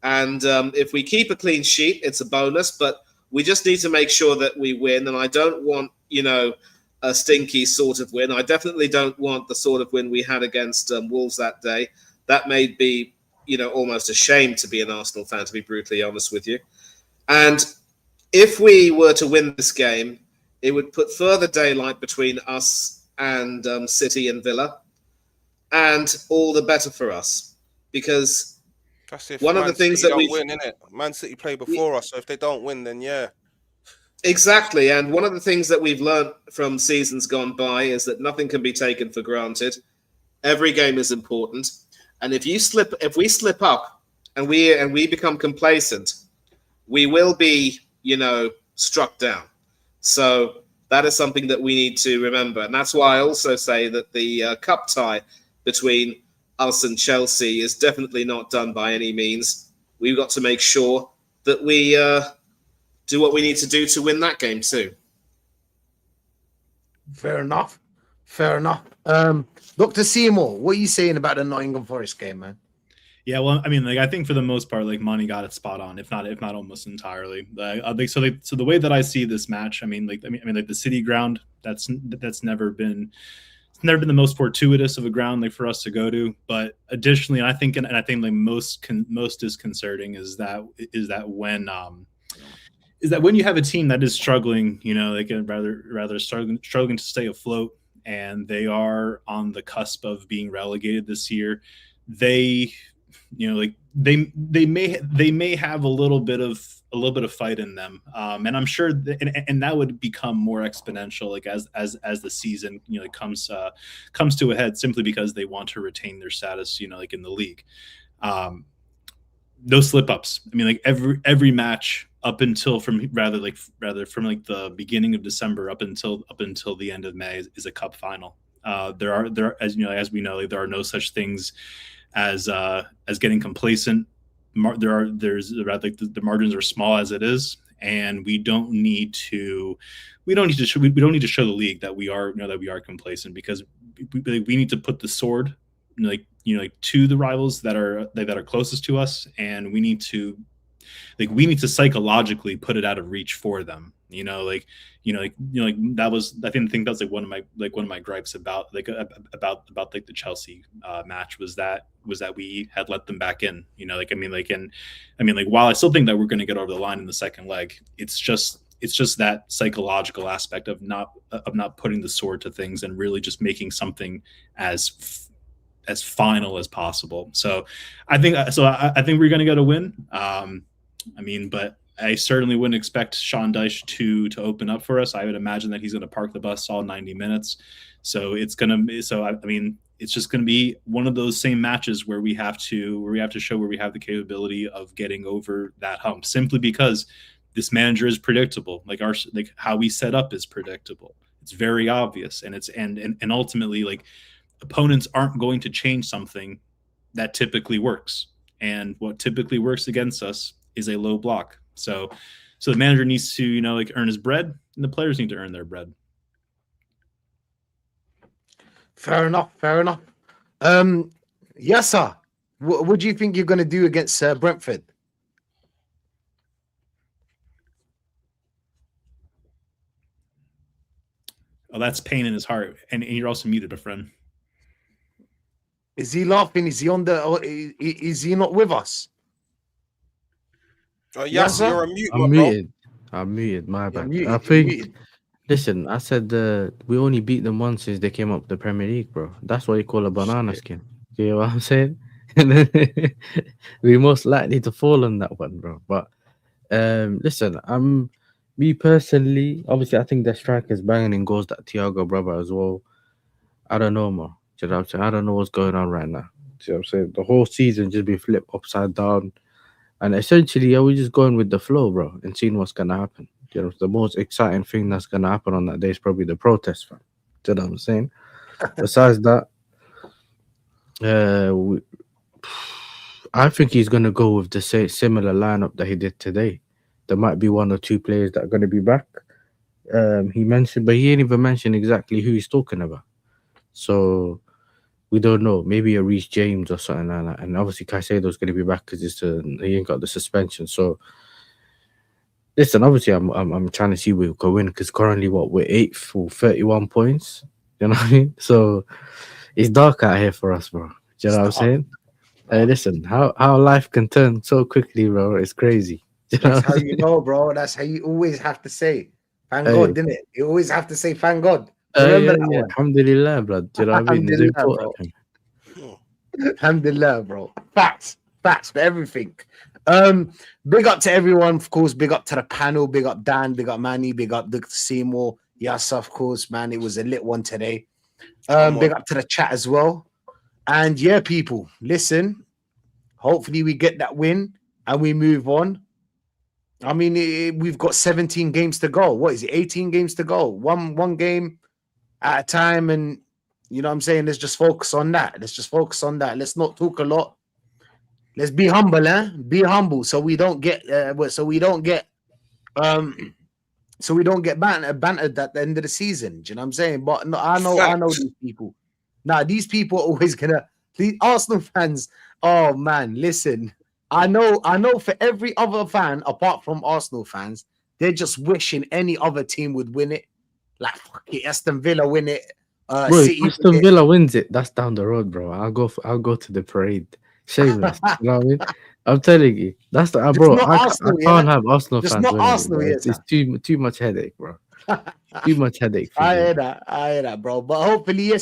And if we keep a clean sheet, it's a bonus. But we just need to make sure that we win. And I don't want, a stinky sort of win. I definitely don't want the sort of win we had against Wolves that day. That made me, almost ashamed to be an Arsenal fan, to be brutally honest with you. And if we were to win this game, it would put further daylight between us and City and Villa, and all the better for us. Because that's if one of the things that we win, innit? Man City play before us, so if they don't win, then yeah. Exactly, and one of the things that we've learned from seasons gone by is that nothing can be taken for granted. Every game is important, and if we slip up and we become complacent, we will be, struck down. So that is something that we need to remember. And that's why I also say that the cup tie between us and Chelsea is definitely not done by any means. We've got to make sure that we do what we need to do to win that game too. Fair enough. Dr. Seymour, what are you saying about the Nottingham Forest game, man? Yeah, well, I mean, I think for the most part, Monty got it spot on, if not almost entirely. So the way that I see this match, I mean, the City ground, that's never been the most fortuitous of a ground for us to go to. But additionally, I think most disconcerting is that when you have a team that is struggling, rather struggling to stay afloat, and they are on the cusp of being relegated this year, they may have a little bit of fight in them, and I'm sure and that would become more exponential as the season comes to a head, simply because they want to retain their status in the league. Those slip ups, I mean, every match up until from the beginning of December up until the end of May is a cup final. There as we know, there are no such things as getting complacent. The margins are small as it is, and we don't need to show the league that we are complacent, because we need to put the sword to the rivals that are closest to us, and we need to psychologically put it out of reach for them. That was, I think that's one of my gripes about the Chelsea match was that we had let them back in. While I still think that we're going to get over the line in the second leg, it's just that psychological aspect of not putting the sword to things and really just making something as final as possible. So I think we're going to get a win. But I certainly wouldn't expect Sean Dyche to open up for us. I would imagine that he's going to park the bus all 90 minutes. So it's it's just going to be one of those same matches where we have to show where we have the capability of getting over that hump, simply because this manager is predictable. Like how we set up is predictable. It's very obvious, and and ultimately, like, opponents aren't going to change something that typically works. And what typically works against us is a low block. So the manager needs to, like, earn his bread, and the players need to earn their bread. Fair enough. Yes, sir. What do you think you're going to do against Brentford? Oh, that's pain in his heart. And you're also muted, my friend. Is he laughing? Is he on the? Or is he not with us? Oh, yes, you're a mute. I'm muted. My bad. I think. Listen, I said we only beat them once since they came up the Premier League, bro. That's what you call a banana skin. You know what I'm saying? We're most likely to fall on that one, bro. But listen, me personally, obviously, I think the striker's banging in goals, that Thiago brother as well. I don't know, man. You know what I'm saying? I don't know what's going on right now. You know what I'm saying? The whole season just been flipped upside down. And essentially, we're just going with the flow, bro, and seeing what's going to happen. You know, the most exciting thing that's going to happen on that day is probably the protest, fam. Do you know what I'm saying? Besides that, I think he's going to go with the similar lineup that he did today. There might be one or two players that are going to be back. He mentioned, but he ain't even mentioned exactly who he's talking about. So we don't know. Maybe a Reece James or something like that. And obviously Caicedo's going to be back because he ain't got the suspension. So listen, obviously I'm trying to see where we can win, because currently we're 8th for 31 points. You know what I mean? So it's dark out here for us, bro. Do you know what I'm saying? Hey, listen, how life can turn so quickly, bro. It's crazy. That's how you know, bro. That's how you always have to say, thank God, didn't it? You always have to say, thank God. Remember that one? Alhamdulillah, bro. Do you know what I mean? It's important. Alhamdulillah, bro. Facts for everything. Big up to everyone, of course. Big up to the panel. Big up Dan. Big up Manny. Big up Dr. Seymour. Yes, of course, man. It was a lit one today. Big up to the chat as well. And yeah, people, listen. Hopefully we get that win and we move on. I mean, we've got 17 games to go. What is it? 18 games to go. One game at a time. And you know what I'm saying? Let's just focus on that. Let's not talk a lot. Let's be humble, Be humble, so we don't get bantered at the end of the season. Do you know what I'm saying? But no, I know these people. These people are always gonna. These Arsenal fans. Oh man, listen. I know. For every other fan apart from Arsenal fans, they're just wishing any other team would win it. Like, fuck it, Aston Villa win it. City Aston Villa wins it. That's down the road, bro. I'll go to the parade. Shameless. You know what I mean? I'm telling you, that's the bro. I can't have Arsenal fans. Not Arsenal, it's too much headache, bro. Too much headache. I hear that, bro. But hopefully, yes.